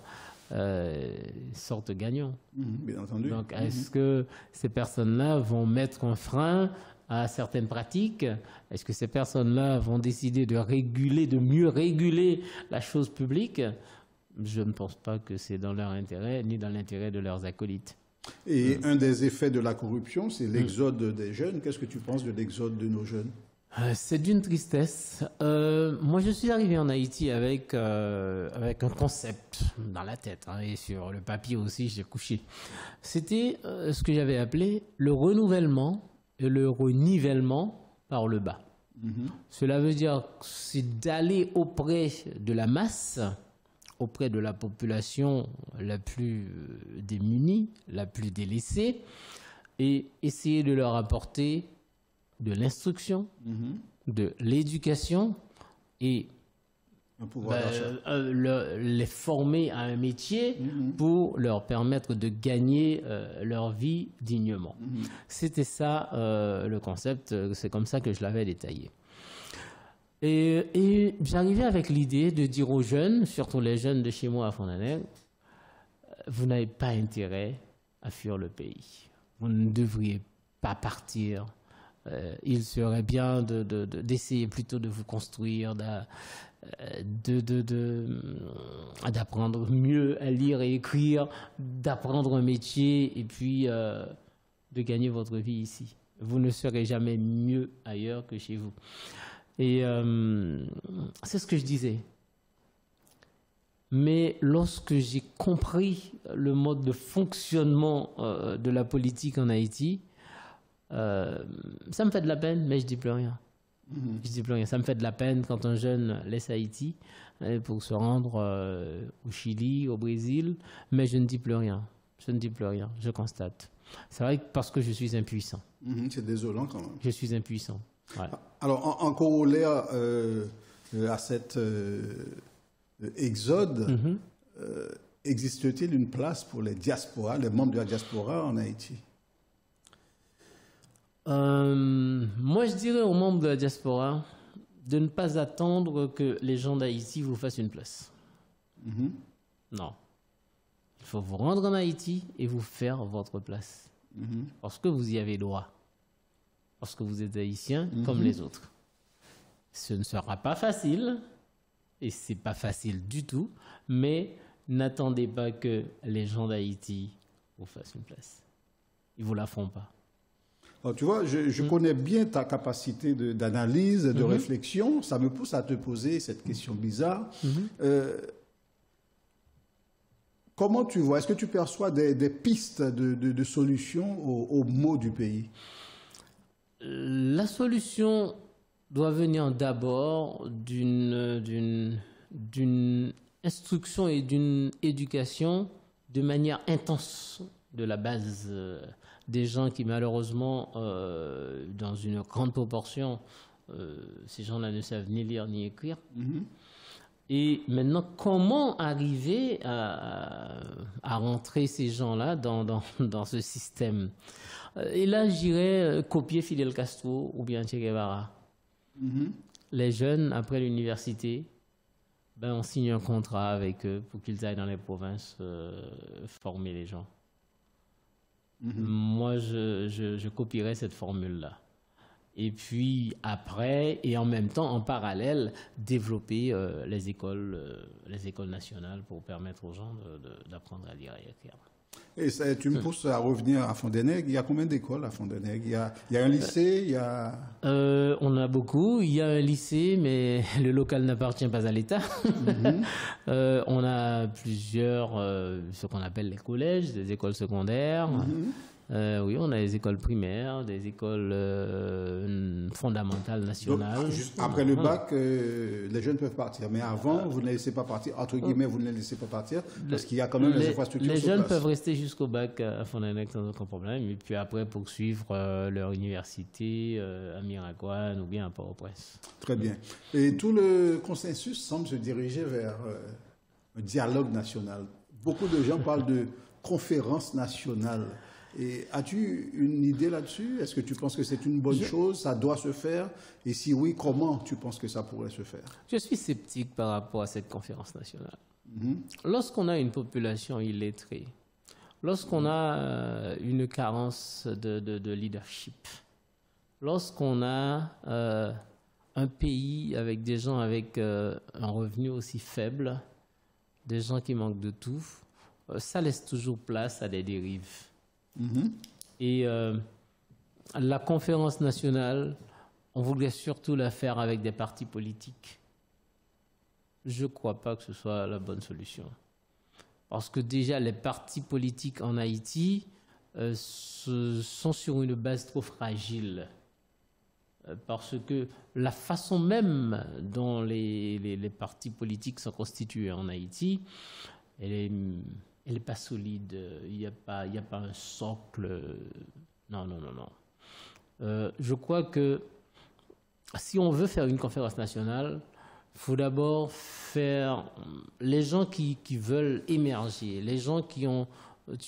sortent gagnants. Bien entendu. Donc, est-ce que ces personnes-là vont mettre un frein à certaines pratiques? Est-ce que ces personnes-là vont décider de réguler, de mieux réguler la chose publique? Je ne pense pas que c'est dans leur intérêt, ni dans l'intérêt de leurs acolytes. Et un des effets de la corruption, c'est l'exode des jeunes. Qu'est-ce que tu penses de l'exode de nos jeunes? C'est d'une tristesse. Moi, je suis arrivé en Haïti avec un concept dans la tête, hein, et sur le papier aussi, j'ai couché. C'était ce que j'avais appelé le renouvellement et le renivellement par le bas. Cela veut dire que c'est d'aller auprès de la masse, auprès de la population la plus démunie, la plus délaissée, et essayer de leur apporter de l'instruction, de l'éducation et les former à un métier pour leur permettre de gagner leur vie dignement. C'était ça le concept, c'est comme ça que je l'avais détaillé. Et j'arrivais avec l'idée de dire aux jeunes, surtout les jeunes de chez moi à Fontanelle, vous n'avez pas intérêt à fuir le pays. Vous ne devriez pas partir. Il serait bien d'essayer plutôt de vous construire, d'apprendre mieux à lire et écrire, d'apprendre un métier et puis de gagner votre vie ici. Vous ne serez jamais mieux ailleurs que chez vous. Et c'est ce que je disais. Mais lorsque j'ai compris le mode de fonctionnement de la politique en Haïti, ça me fait de la peine, mais je dis plus rien. Je dis plus rien. Ça me fait de la peine quand un jeune laisse Haïti pour se rendre au Chili, au Brésil, mais je ne dis plus rien. Je ne dis plus rien. Je constate. C'est vrai que parce que je suis impuissant. C'est désolant quand même. Je suis impuissant. Ouais. Alors, en corollaire à cet exode, existe-t-il une place pour les diasporas, les membres de la diaspora en Haïti? Moi, je dirais aux membres de la diaspora de ne pas attendre que les gens d'Haïti vous fassent une place. Non. Il faut vous rendre en Haïti et vous faire votre place. Parce que vous y avez droit. Parce que vous êtes haïtien comme les autres. Ce ne sera pas facile, et c'est pas facile du tout, mais n'attendez pas que les gens d'Haïti vous fassent une place. Ils ne vous la feront pas. Alors, tu vois, je connais bien ta capacité d'analyse, de réflexion. Ça me pousse à te poser cette question bizarre. Comment tu vois, est-ce que tu perçois des pistes de solutions aux maux du pays? La solution doit venir d'abord d'une instruction et d'une éducation de manière intense de la base des gens qui malheureusement, dans une grande proportion, ces gens-là ne savent ni lire ni écrire. Et maintenant, comment arriver à rentrer ces gens-là dans ce système? Et là, je dirais copier Fidel Castro ou bien Che Guevara. Les jeunes, après l'université, ben, on signe un contrat avec eux pour qu'ils aillent dans les provinces former les gens. Moi, je copierais cette formule-là. Et puis après, et en même temps, en parallèle, développer les écoles nationales pour permettre aux gens d'apprendre à lire et écrire. Et ça, tu me pousses à revenir à Fond-des-Nègres. Il y a combien d'écoles à Fond-des-Nègres? Il y a un lycée, il y a... On a beaucoup. Il y a un lycée, mais le local n'appartient pas à l'État. On a plusieurs, ce qu'on appelle les collèges, des écoles secondaires. Oui, on a des écoles primaires, des écoles fondamentales nationales. Donc, juste après le bac, les jeunes peuvent partir. Mais avant, vous ne les laissez pas partir. Entre guillemets, vous ne les laissez pas partir parce qu'il y a quand même les infrastructures. Les jeunes peuvent rester jusqu'au bac à Fond-des-Nègres sans aucun problème. Et puis après, poursuivre leur université à Miragoâne ou bien à Port-au-Prince. Très bien. Et tout le consensus semble se diriger vers un dialogue national. Beaucoup de gens parlent de conférence nationale. Et as-tu une idée là-dessus? Est-ce que tu penses que c'est une bonne chose? Ça doit se faire? Et si oui, comment tu penses que ça pourrait se faire? Je suis sceptique par rapport à cette conférence nationale. Lorsqu'on a une population illettrée, lorsqu'on a une carence de leadership, lorsqu'on a un pays avec des gens avec un revenu aussi faible, des gens qui manquent de tout, ça laisse toujours place à des dérives. Et la conférence nationale, on voulait surtout la faire avec des partis politiques. Je ne crois pas que ce soit la bonne solution. Parce que déjà, les partis politiques en Haïti sont sur une base trop fragile. Parce que la façon même dont les partis politiques sont constitués en Haïti, elle n'est pas solide, il n'y a pas un socle. Non. Je crois que si on veut faire une conférence nationale, il faut d'abord faire les gens qui veulent émerger, les gens qui ont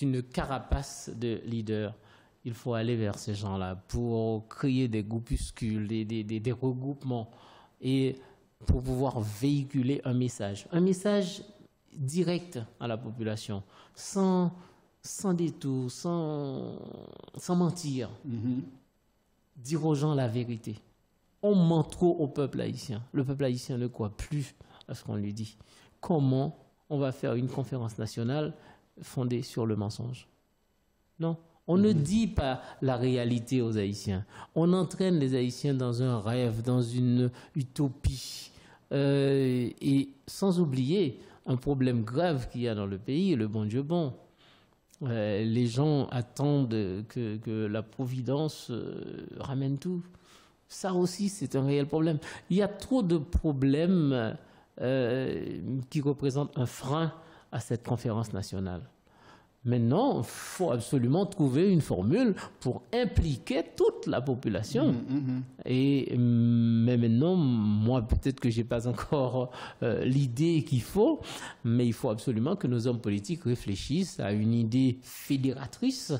une carapace de leader. Il faut aller vers ces gens-là pour créer des groupuscules, des regroupements et pour pouvoir véhiculer un message direct à la population, sans détour, sans mentir. Dire aux gens la vérité. On ment trop au peuple haïtien. Le peuple haïtien ne croit plus à ce qu'on lui dit. Comment on va faire une conférence nationale fondée sur le mensonge? Non. On ne dit pas la réalité aux Haïtiens. On entraîne les Haïtiens dans un rêve, dans une utopie. Et sans oublier un problème grave qu'il y a dans le pays, le bon Dieu bon. Les gens attendent que la providence ramène tout. Ça aussi, c'est un réel problème. Il y a trop de problèmes qui représentent un frein à cette conférence nationale. Maintenant, il faut absolument trouver une formule pour impliquer toute la population. Mais maintenant, moi, peut-être que je n'ai pas encore l'idée qu'il faut, mais il faut absolument que nos hommes politiques réfléchissent à une idée fédératrice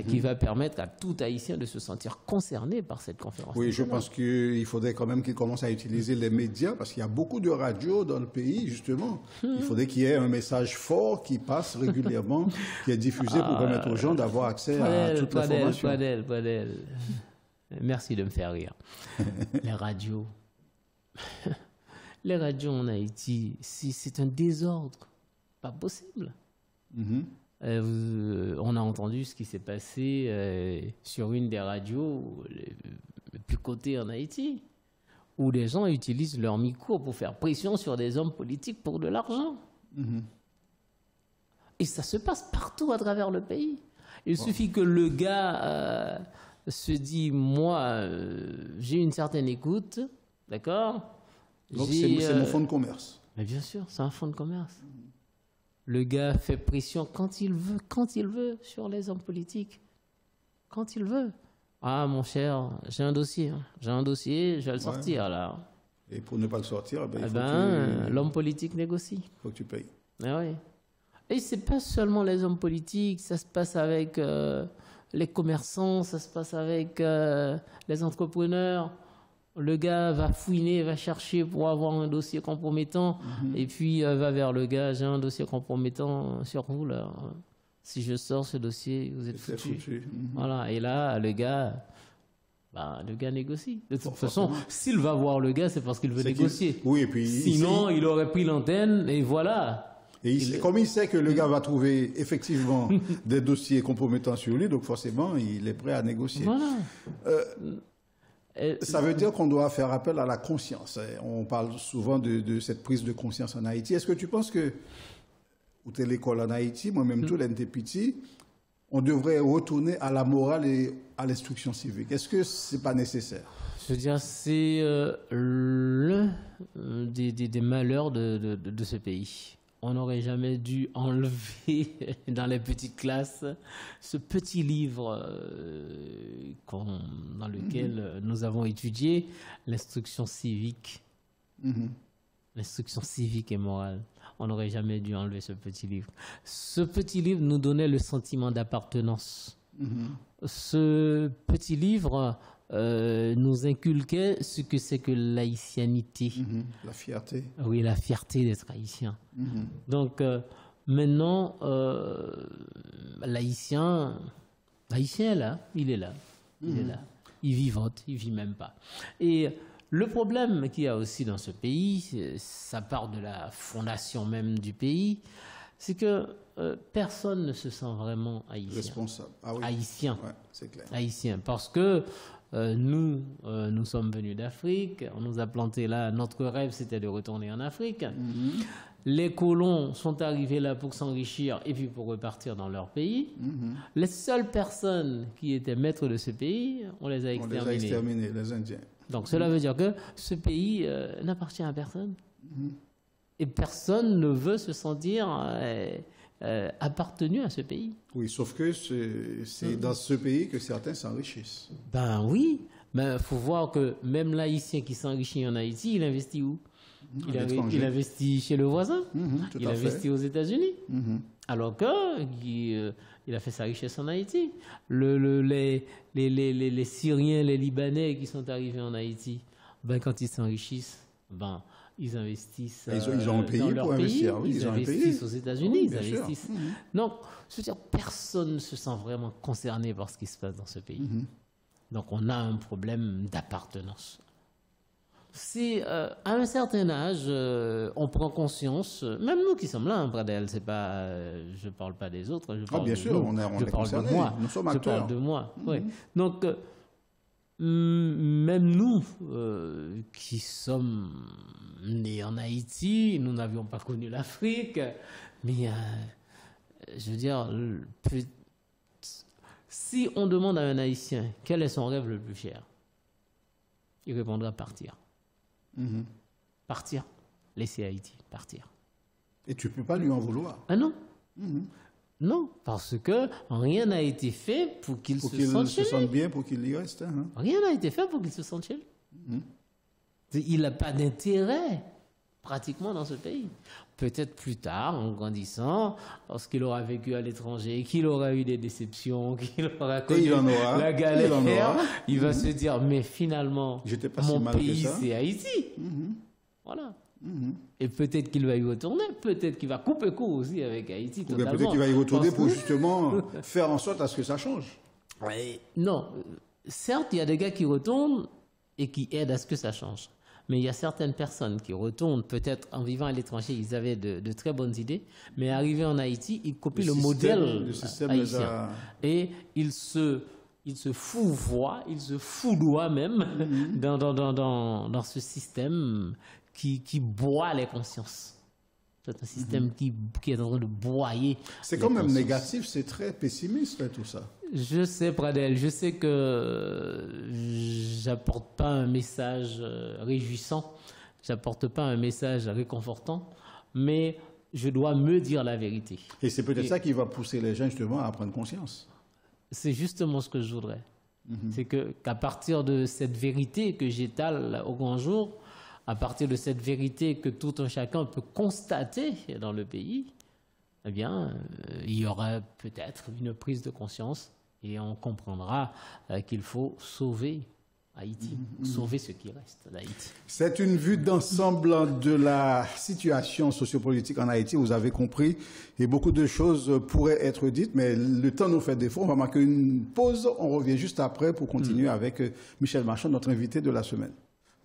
qui va permettre à tout Haïtien de se sentir concerné par cette conférence. Oui, je pense qu'il faudrait quand même qu'ils commencent à utiliser les médias, parce qu'il y a beaucoup de radios dans le pays, justement. Il faudrait qu'il y ait un message fort qui passe régulièrement, qui est diffusé pour permettre aux gens d'avoir accès à toute l'information. Merci de me faire rire. Les radios. Les radios en Haïti, c'est un désordre. Pas possible. On a entendu ce qui s'est passé sur une des radios les plus cotées en Haïti, où les gens utilisent leur micro pour faire pression sur des hommes politiques pour de l'argent. Et ça se passe partout à travers le pays. Il suffit que le gars se dit, moi, j'ai une certaine écoute, d'accord? Donc c'est mon fonds de commerce. Mais bien sûr, c'est un fonds de commerce. Le gars fait pression quand il veut, sur les hommes politiques. Quand il veut. Ah, mon cher, j'ai un dossier, je vais le sortir, là. Et pour ne pas le sortir, ben, l'homme politique négocie. Il faut que tu payes. Ah oui. Et c'est pas seulement les hommes politiques, ça se passe avec les commerçants, ça se passe avec les entrepreneurs. Le gars va fouiner, va chercher pour avoir un dossier compromettant, et puis va vers le gars, j'ai un dossier compromettant sur vous, là. Si je sors ce dossier, vous êtes foutu. Voilà. Et là, le gars négocie. De toute façon, s'il va voir le gars, c'est parce qu'il veut négocier. Oui, et puis sinon, il aurait pris l'antenne, et voilà. Et comme il sait que le gars va trouver effectivement des dossiers compromettants sur lui, donc forcément, il est prêt à négocier. Voilà. Ça veut dire qu'on doit faire appel à la conscience. On parle souvent de cette prise de conscience en Haïti. Est-ce que tu penses que, où tu es l'école en Haïti, moi-même tout, l'NTPT, on devrait retourner à la morale et à l'instruction civique? Est-ce que ce n'est pas nécessaire? Je veux dire, c'est l'un des malheurs de ce pays. On n'aurait jamais dû enlever dans les petites classes ce petit livre dans lequel nous avons étudié l'instruction civique. L'instruction civique et morale. On n'aurait jamais dû enlever ce petit livre. Ce petit livre nous donnait le sentiment d'appartenance. Ce petit livre nous inculquait ce que c'est que laïcianité. La fierté. Oui, la fierté d'être haïtien. Donc, maintenant, l'haïtien est là, il est là. Il est là. Il vivote, il vit même pas. Et le problème qu'il y a aussi dans ce pays, ça part de la fondation même du pays, c'est que personne ne se sent vraiment haïtien. Responsable. Ah oui. Haïtien. Ouais, c'est clair. Haïtien. Parce que nous sommes venus d'Afrique, on nous a planté là, notre rêve c'était de retourner en Afrique. Les colons sont arrivés là pour s'enrichir et puis pour repartir dans leur pays. Les seules personnes qui étaient maîtres de ce pays, on les a exterminés. On les a exterminés, les Indiens. Donc cela veut dire que ce pays n'appartient à personne. Et personne ne veut se sentir appartenu à ce pays. Oui, sauf que c'est dans ce pays que certains s'enrichissent. Ben oui, mais il faut voir que même l'haïtien qui s'enrichit en Haïti, il investit où? Il investit chez le voisin, il investit aux États-Unis, alors qu'il a fait sa richesse en Haïti. Les Syriens, les Libanais qui sont arrivés en Haïti, ben, quand ils s'enrichissent, ben, ils investissent ils ont un pays dans leur pour pays, investir. Oui, ils investissent aux États-Unis, oui, ils investissent. Donc, je veux dire, personne ne se sent vraiment concerné par ce qui se passe dans ce pays. Donc, on a un problème d'appartenance. Si à un certain âge, on prend conscience, même nous qui sommes là, hein, Pradel, c'est pas, je parle pas des autres, je parle bien de sûr, nous, on je est parle concernés, de moi, nous sommes je acteurs. parle de moi. Oui. Donc, même nous qui sommes nés en Haïti, nous n'avions pas connu l'Afrique, mais je veux dire, si on demande à un Haïtien quel est son rêve le plus cher, il répondra partir. Partir. Laisser Haïti. Partir. Et tu ne peux pas lui en vouloir. Ah non. Non, parce que rien n'a été fait pour qu'il se sente chez lui. Sente bien, pour qu'il y reste. Hein. Rien n'a été fait pour qu'il se sente chez lui. Il n'a pas d'intérêt pratiquement dans ce pays. Peut-être plus tard, en grandissant, lorsqu'il aura vécu à l'étranger, qu'il aura eu des déceptions, qu'il aura connu la galère, il va se dire, mais finalement, mon pays, c'est Haïti. Voilà. Et peut-être qu'il va y retourner, peut-être qu'il va couper court aussi avec Haïti totalement. Peut-être qu'il va y retourner pour justement faire en sorte à ce que ça change. Non, certes, il y a des gars qui retournent et qui aident à ce que ça change. Mais il y a certaines personnes qui retournent, peut-être en vivant à l'étranger, ils avaient de très bonnes idées, mais arrivés en Haïti, ils copient le modèle haïtien. Et ils se fourvoient, ils se foudoient même dans ce système qui boit les consciences. C'est un système qui est en train de broyer. C'est quand même négatif, c'est très pessimiste tout ça. Je sais, Pradel, je sais que j'apporte pas un message réjouissant, j'apporte pas un message réconfortant, mais je dois me dire la vérité. Et c'est peut-être ça qui va pousser les gens justement à prendre conscience. C'est justement ce que je voudrais. C'est qu'à partir de cette vérité que j'étale au grand jour, à partir de cette vérité que tout un chacun peut constater dans le pays, eh bien, il y aura peut-être une prise de conscience et on comprendra qu'il faut sauver Haïti, sauver ce qui reste d'Haïti. C'est une vue d'ensemble de la situation sociopolitique en Haïti, vous avez compris, et beaucoup de choses pourraient être dites, mais le temps nous fait défaut. On va marquer une pause, on revient juste après pour continuer avec Michel Marchand, notre invité de la semaine.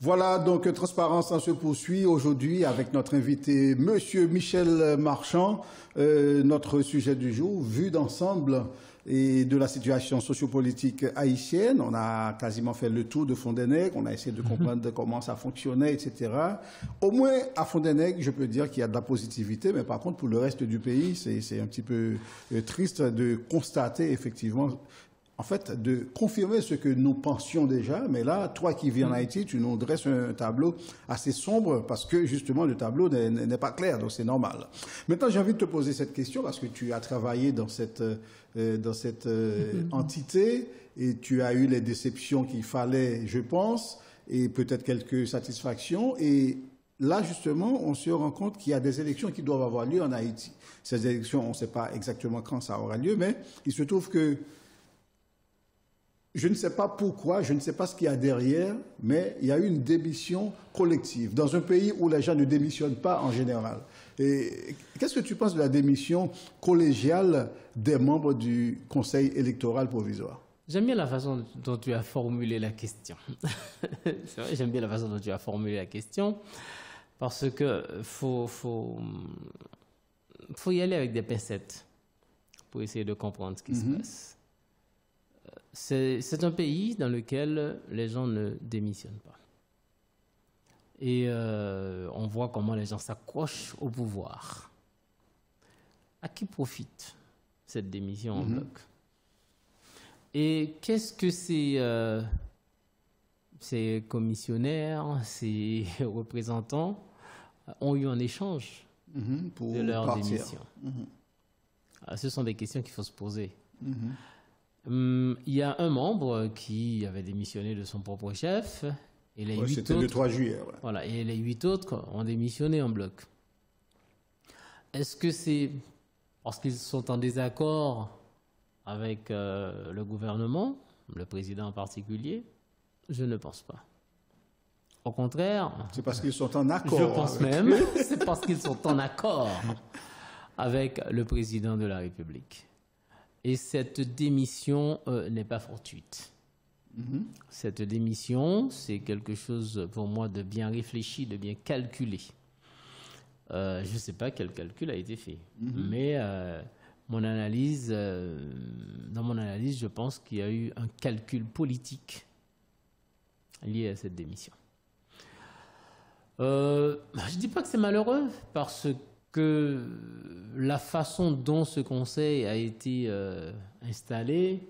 Voilà, donc Transparence se poursuit aujourd'hui avec notre invité, Monsieur Michel Marchand, notre sujet du jour, vue d'ensemble et de la situation sociopolitique haïtienne. On a quasiment fait le tour de Fond-des-Nègres, on a essayé de comprendre comment ça fonctionnait, etc. Au moins, à Fond-des-Nègres, je peux dire qu'il y a de la positivité, mais par contre, pour le reste du pays, c'est un petit peu triste de constater effectivement, en fait, de confirmer ce que nous pensions déjà. Mais là, toi qui vis en Haïti, tu nous dresses un tableau assez sombre parce que justement, le tableau n'est pas clair, donc c'est normal. Maintenant, j'ai envie de te poser cette question parce que tu as travaillé dans cette entité et tu as eu les déceptions qu'il fallait, je pense, et peut-être quelques satisfactions. Et là, justement, on se rend compte qu'il y a des élections qui doivent avoir lieu en Haïti. Ces élections, on ne sait pas exactement quand ça aura lieu, mais il se trouve que je ne sais pas pourquoi, je ne sais pas ce qu'il y a derrière, mais il y a eu une démission collective dans un pays où les gens ne démissionnent pas en général. Et qu'est-ce que tu penses de la démission collégiale des membres du Conseil électoral provisoire? J'aime bien la façon dont tu as formulé la question. C'est vrai, j'aime bien la façon dont tu as formulé la question parce que faut y aller avec des pincettes pour essayer de comprendre ce qui se passe. C'est un pays dans lequel les gens ne démissionnent pas. Et on voit comment les gens s'accrochent au pouvoir. À qui profite cette démission en bloc? Et qu'est-ce que ces commissionnaires, ces représentants ont eu en échange de leur démission? Alors, ce sont des questions qu'il faut se poser. Il y a un membre qui avait démissionné de son propre chef. Et les 8 c'était autres, le 3 juillet. Ouais. Voilà, et les 8 autres ont démissionné en bloc. Est-ce que c'est parce qu'ils sont en désaccord avec le gouvernement, le président en particulier? Je ne pense pas. Au contraire... C'est parce qu'ils sont en accord. Je pense même c'est parce qu'ils sont en accord avec le président de la République. Et cette démission n'est pas fortuite. Cette démission, c'est quelque chose pour moi de bien réfléchi, de bien calculé. Je ne sais pas quel calcul a été fait, mais dans mon analyse, je pense qu'il y a eu un calcul politique lié à cette démission. Je ne dis pas que c'est malheureux, parce que la façon dont ce conseil a été installé,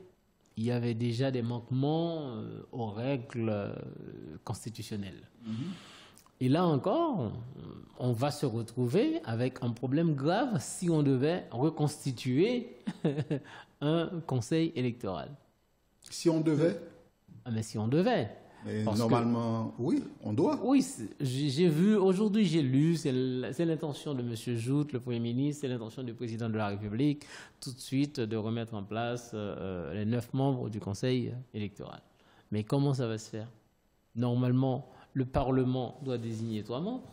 il y avait déjà des manquements aux règles constitutionnelles. Et là encore, on va se retrouver avec un problème grave si on devait reconstituer un conseil électoral. Si on devait? Mais si on devait. Mais normalement, oui, on doit. Oui, j'ai vu, aujourd'hui j'ai lu, c'est l'intention de M. Joute, le Premier ministre, c'est l'intention du Président de la République, tout de suite de remettre en place les 9 membres du Conseil électoral. Mais comment ça va se faire? Normalement, le Parlement doit désigner 3 membres.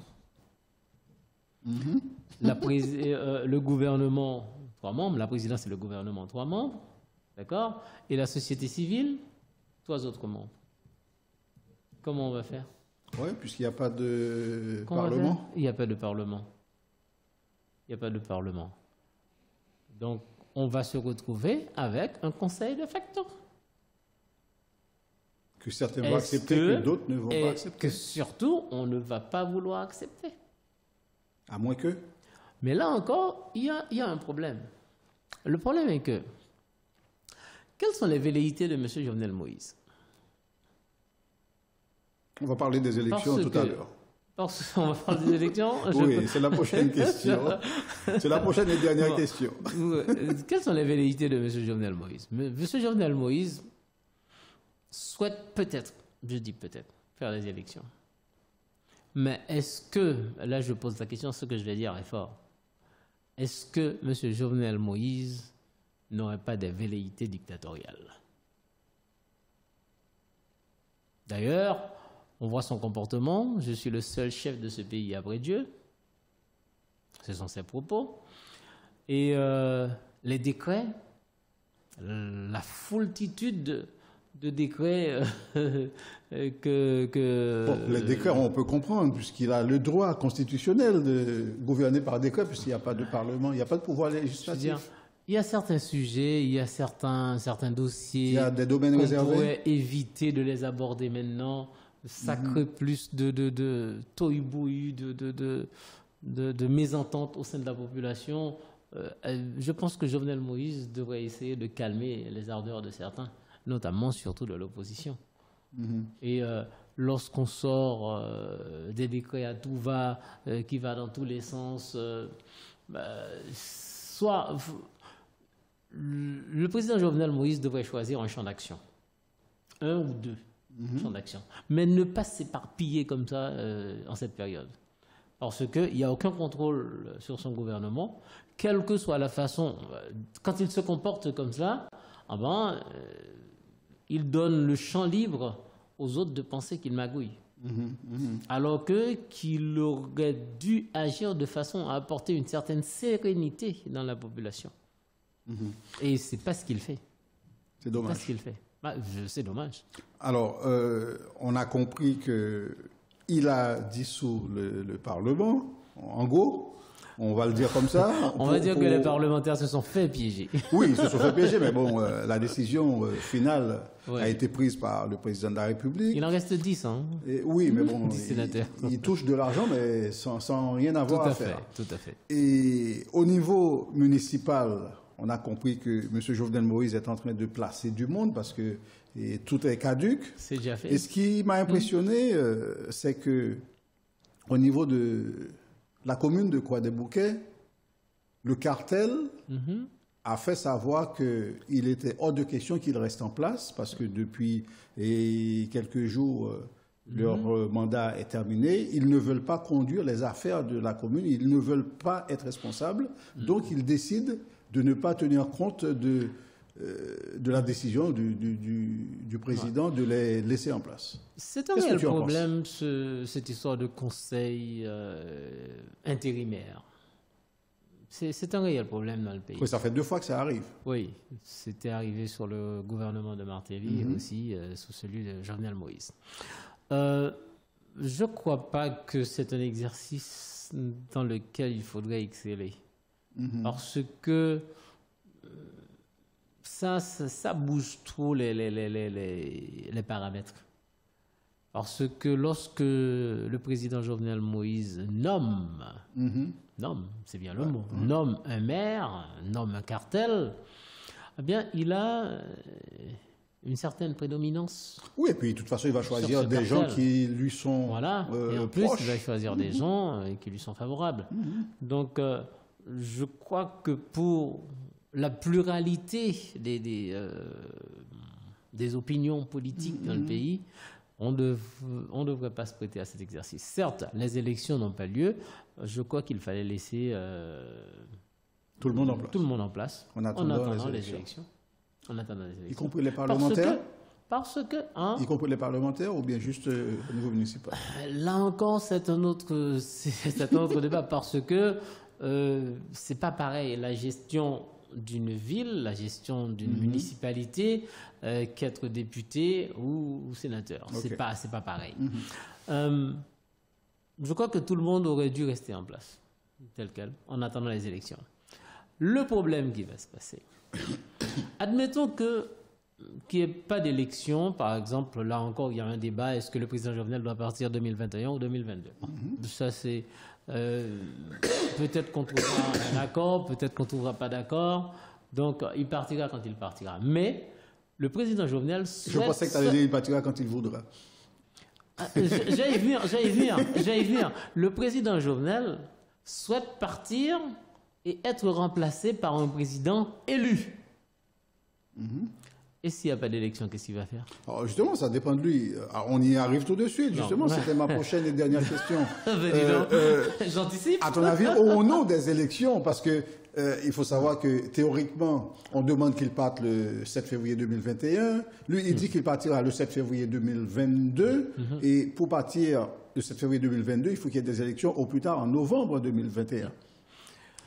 Le gouvernement, 3 membres. La présidence et le gouvernement, 3 membres. D'accord? Et la société civile, 3 autres membres. Comment on va faire? Oui, puisqu'il n'y a pas de Parlement. Il n'y a pas de Parlement. Il n'y a pas de Parlement. Donc, on va se retrouver avec un conseil de facto. Que certains vont accepter, que d'autres ne vont pas accepter. Que surtout, on ne va pas vouloir accepter. À moins que. Mais là encore, il y a un problème. Le problème est que, quelles sont les velléités de M. Jovenel Moïse? On va parler des élections tout à l'heure. On va parler des élections? Oui, c'est la prochaine question. C'est la prochaine et dernière question. Quelles sont les velléités de M. Jovenel Moïse? M. Jovenel Moïse souhaite peut-être, je dis peut-être, faire des élections. Mais est-ce que, là je pose la question, ce que je vais dire est fort, est-ce que M. Jovenel Moïse n'aurait pas des velléités dictatoriales? D'ailleurs, on voit son comportement, je suis le seul chef de ce pays après Dieu, ce sont ses propos, et les décrets, la foultitude de décrets Bon, les décrets, on peut comprendre, puisqu'il a le droit constitutionnel de gouverner par décret, puisqu'il n'y a pas de parlement, il n'y a pas de pouvoir législatif. Il y a certains sujets, il y a certains dossiers. Il y a des domaines réservés. On pourrait éviter de les aborder maintenant. Ça crée plus de tohu-bohu, de mésentente au sein de la population. Je pense que Jovenel Moïse devrait essayer de calmer les ardeurs de certains, notamment surtout de l'opposition. Et lorsqu'on sort des décrets à tout va, qui va dans tous les sens, soit le président Jovenel Moïse devrait choisir un champ d'action, un ou deux champs d'action, mais ne pas s'éparpiller comme ça en cette période. Parce qu'il n'y a aucun contrôle sur son gouvernement, quelle que soit la façon. Quand il se comporte comme cela, il donne le champ libre aux autres de penser qu'il magouille. Alors qu'il aurait dû agir de façon à apporter une certaine sérénité dans la population. Et c'est pas ce qu'il fait. C'est dommage. C'est pas ce qu'il fait. C'est dommage. Alors, on a compris qu'il a dissous le Parlement, en gros. On va le dire comme ça. On va dire que les parlementaires se sont fait piéger. Oui, ils se sont fait piéger, mais bon, la décision finale a été prise par le président de la République. Il en reste 10, hein. Et, oui, mais bon, 10 sénateurs. Il touche de l'argent, mais sans rien avoir à faire. Tout à fait. Et au niveau municipal, on a compris que M. Jovenel Moïse est en train de placer du monde parce que tout est caduc. C'est déjà fait. Et ce qui m'a impressionné, c'est que au niveau de la commune de Croix-des-Bouquets, le cartel a fait savoir qu'il était hors de question qu'il reste en place parce que depuis quelques jours, leur mandat est terminé. Ils ne veulent pas conduire les affaires de la commune, ils ne veulent pas être responsables. Donc, ils décident de ne pas tenir compte de la décision du président de les laisser en place. C'est un réel problème, cette histoire de conseil intérimaire. C'est un réel problème dans le pays. Oui, ça fait 2 fois que ça arrive. Oui, c'était arrivé sur le gouvernement de Martelly et aussi sous celui de Jovenel Moïse. Je ne crois pas que c'est un exercice dans lequel il faudrait exceller. Parce que ça bouge trop les paramètres. Parce que lorsque le président Jovenel Moïse nomme, c'est bien le mot, nomme un maire, nomme un cartel, eh bien, il a une certaine prédominance. Oui, et puis de toute façon, il va choisir des gens qui lui sont voilà. Et en plus, proches. Il va choisir des gens qui lui sont favorables. Donc, je crois que pour la pluralité des opinions politiques dans le pays, on ne devrait pas se prêter à cet exercice. Certes, les élections n'ont pas lieu. Je crois qu'il fallait laisser tout le monde en place. Tout le monde en place en attendant les élections. En attendant les élections. Y compris les parlementaires y compris les parlementaires ou bien juste au niveau municipal? Là encore, c'est un autre débat parce que c'est pas pareil. La gestion d'une ville, la gestion d'une municipalité, qu'être député ou sénateur. Okay. C'est pas pareil. Je crois que tout le monde aurait dû rester en place, tel quel, en attendant les élections. Le problème qui va se passer, admettons qu'il n'y ait pas d'élection, par exemple, là encore, il y a un débat, est-ce que le président Jovenel doit partir 2021 ou 2022 Ça, c'est... peut-être qu'on trouvera un accord, peut-être qu'on ne trouvera pas d'accord. Donc, il partira quand il partira. Mais le président Jovenel souhaite... Je pensais que tu allais dire qu'il partira quand il voudra. J'allais y venir. Le président Jovenel souhaite partir et être remplacé par un président élu. Et s'il n'y a pas d'élection, qu'est-ce qu'il va faire? Alors justement, ça dépend de lui. Alors, on y arrive tout de suite. Justement, c'était ma prochaine et dernière question. J'anticipe. À ton avis, aurons-nous des élections? Parce que il faut savoir que théoriquement, on demande qu'il parte le 7 février 2021. Lui, il dit qu'il partira le 7 février 2022. Et pour partir le 7 février 2022, il faut qu'il y ait des élections au plus tard en novembre 2021.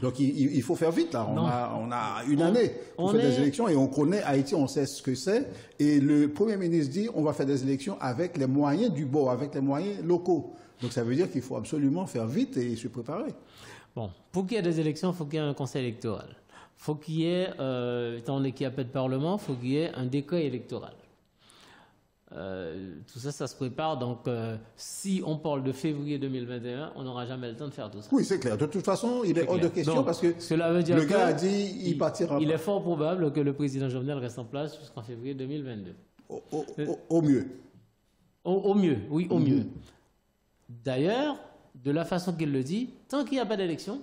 Donc il faut faire vite là. On a une année pour faire des élections et on connaît Haïti, on sait ce que c'est. Et le Premier ministre dit on va faire des élections avec les moyens du bord, avec les moyens locaux. Donc ça veut dire qu'il faut absolument faire vite et se préparer. Bon, pour qu'il y ait des élections, il faut qu'il y ait un conseil électoral. Il faut qu'il y ait, étant donné qu'il n'y a pas de parlement, il faut qu'il y ait un décret électoral. Tout ça, ça se prépare. Donc, si on parle de février 2021, on n'aura jamais le temps de faire tout ça. Oui, c'est clair. De toute façon, il est hors de question. Donc, parce que cela veut dire le gars a dit il partira. Il est fort probable que le président Jovenel reste en place jusqu'en février 2022. Au mieux. Au mieux, oui, au mieux. D'ailleurs, de la façon qu'il le dit, tant qu'il n'y a pas d'élection,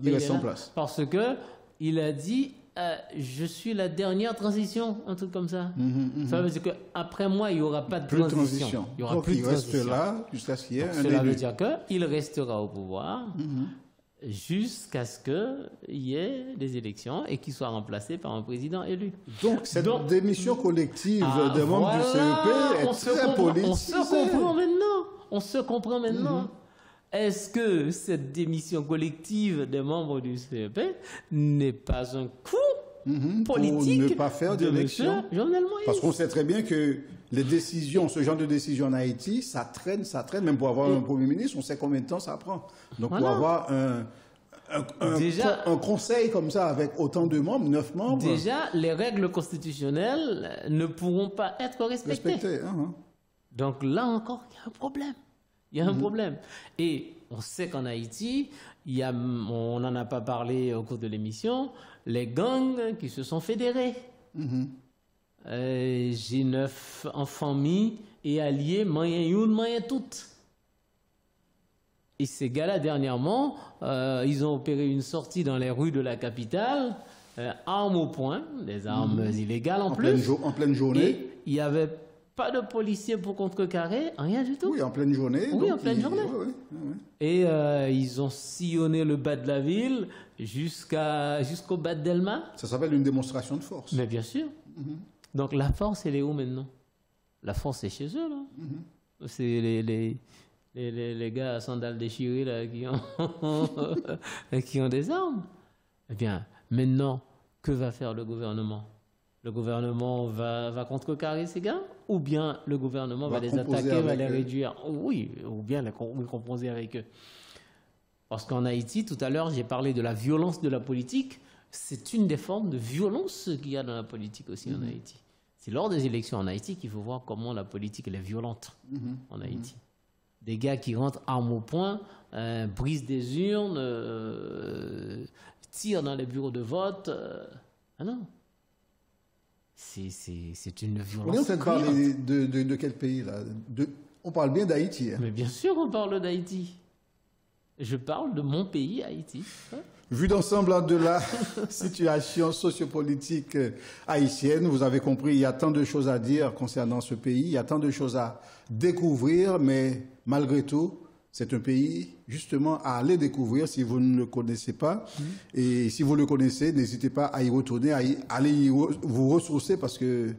il reste en place. Parce qu'il a dit je suis la dernière transition, un truc comme ça. Ça veut dire qu'après moi, il n'y aura pas de transition. Il y aura plus de transition. Il reste là jusqu'à ce qu'il y ait un élu. Cela veut dire qu'il restera au pouvoir jusqu'à ce qu'il y ait des élections et qu'il soit remplacé par un président élu. Donc, cette démission collective des membres du CEP est très politique. On se comprend maintenant. Est-ce que cette démission collective des membres du CEP n'est pas un coup politique pour ne pas faire d'élection? Parce qu'on sait très bien que les décisions, ce genre de décision en Haïti, ça traîne. Même pour avoir un Premier ministre, on sait combien de temps ça prend. Donc pour avoir un conseil comme ça avec autant de membres, 9 membres... Déjà, les règles constitutionnelles ne pourront pas être respectées. Donc là encore, il y a un problème. Il y a un problème. Et on sait qu'en Haïti, on n'en a pas parlé au cours de l'émission, les gangs qui se sont fédérés. G9 en famille et alliés, moyen une, moyen toutes. Et ces gars-là, dernièrement, ils ont opéré une sortie dans les rues de la capitale, armes au poing, des armes illégales en plus. En pleine journée. Et il y avait pas de policiers pour contrecarrer, rien du tout. Oui, en pleine journée. Oui, en pleine journée. Et ils ont sillonné le bas de la ville jusqu'au bas de Delma. Ça s'appelle une démonstration de force. Mais bien sûr. Donc la force, elle est où maintenant? La force est chez eux, là. C'est les gars à sandales déchirées là, qui ont des armes. Eh bien, maintenant, que va faire le gouvernement? Le gouvernement va contrecarrer ces gars, ou bien le gouvernement va les attaquer, va les réduire? Oui, ou bien composer avec eux. Parce qu'en Haïti, tout à l'heure, j'ai parlé de la violence de la politique. C'est une des formes de violence qu'il y a dans la politique aussi en Haïti. C'est lors des élections en Haïti qu'il faut voir comment la politique elle est violente en Haïti. Des gars qui rentrent armes au poing, brisent des urnes, tirent dans les bureaux de vote. Ah non. C'est une violence. On est en train de parler de quel pays là? On parle bien d'Haïti. Mais bien sûr, on parle d'Haïti. Je parle de mon pays, Haïti. Vu d'ensemble de la situation sociopolitique haïtienne, vous avez compris, il y a tant de choses à dire concernant ce pays, il y a tant de choses à découvrir, mais malgré tout, c'est un pays justement à aller découvrir si vous ne le connaissez pas. Et si vous le connaissez, n'hésitez pas à y retourner, à aller vous ressourcer parce que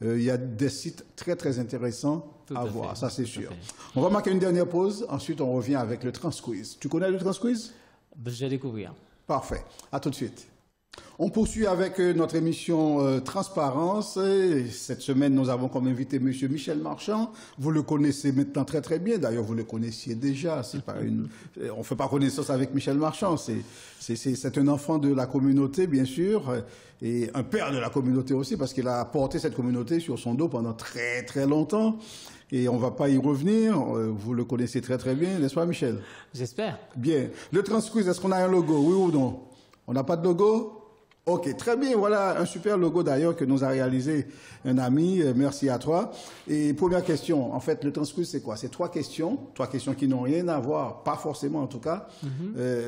il y a des sites très très intéressants à voir, ça c'est sûr. On va marquer une dernière pause, ensuite on revient avec le Transquiz. Tu connais le Transquiz? Je vais découvrir. Parfait, à tout de suite. On poursuit avec notre émission Transparence. Cette semaine, nous avons comme invité M. Michel Marchand. Vous le connaissez maintenant très très bien. D'ailleurs, vous le connaissiez déjà. C'est pas on ne fait pas connaissance avec Michel Marchand. C'est un enfant de la communauté, bien sûr, et un père de la communauté aussi, parce qu'il a porté cette communauté sur son dos pendant très très longtemps. Et on ne va pas y revenir. Vous le connaissez très très bien, n'est-ce pas, Michel? J'espère. Bien. Le Transquiz, est-ce qu'on a un logo? Oui ou non? On n'a pas de logo? Ok, très bien. Voilà un super logo d'ailleurs que nous a réalisé un ami. Merci à toi. Et première question, en fait, le Transquiz, c'est quoi? C'est trois questions qui n'ont rien à voir, pas forcément en tout cas,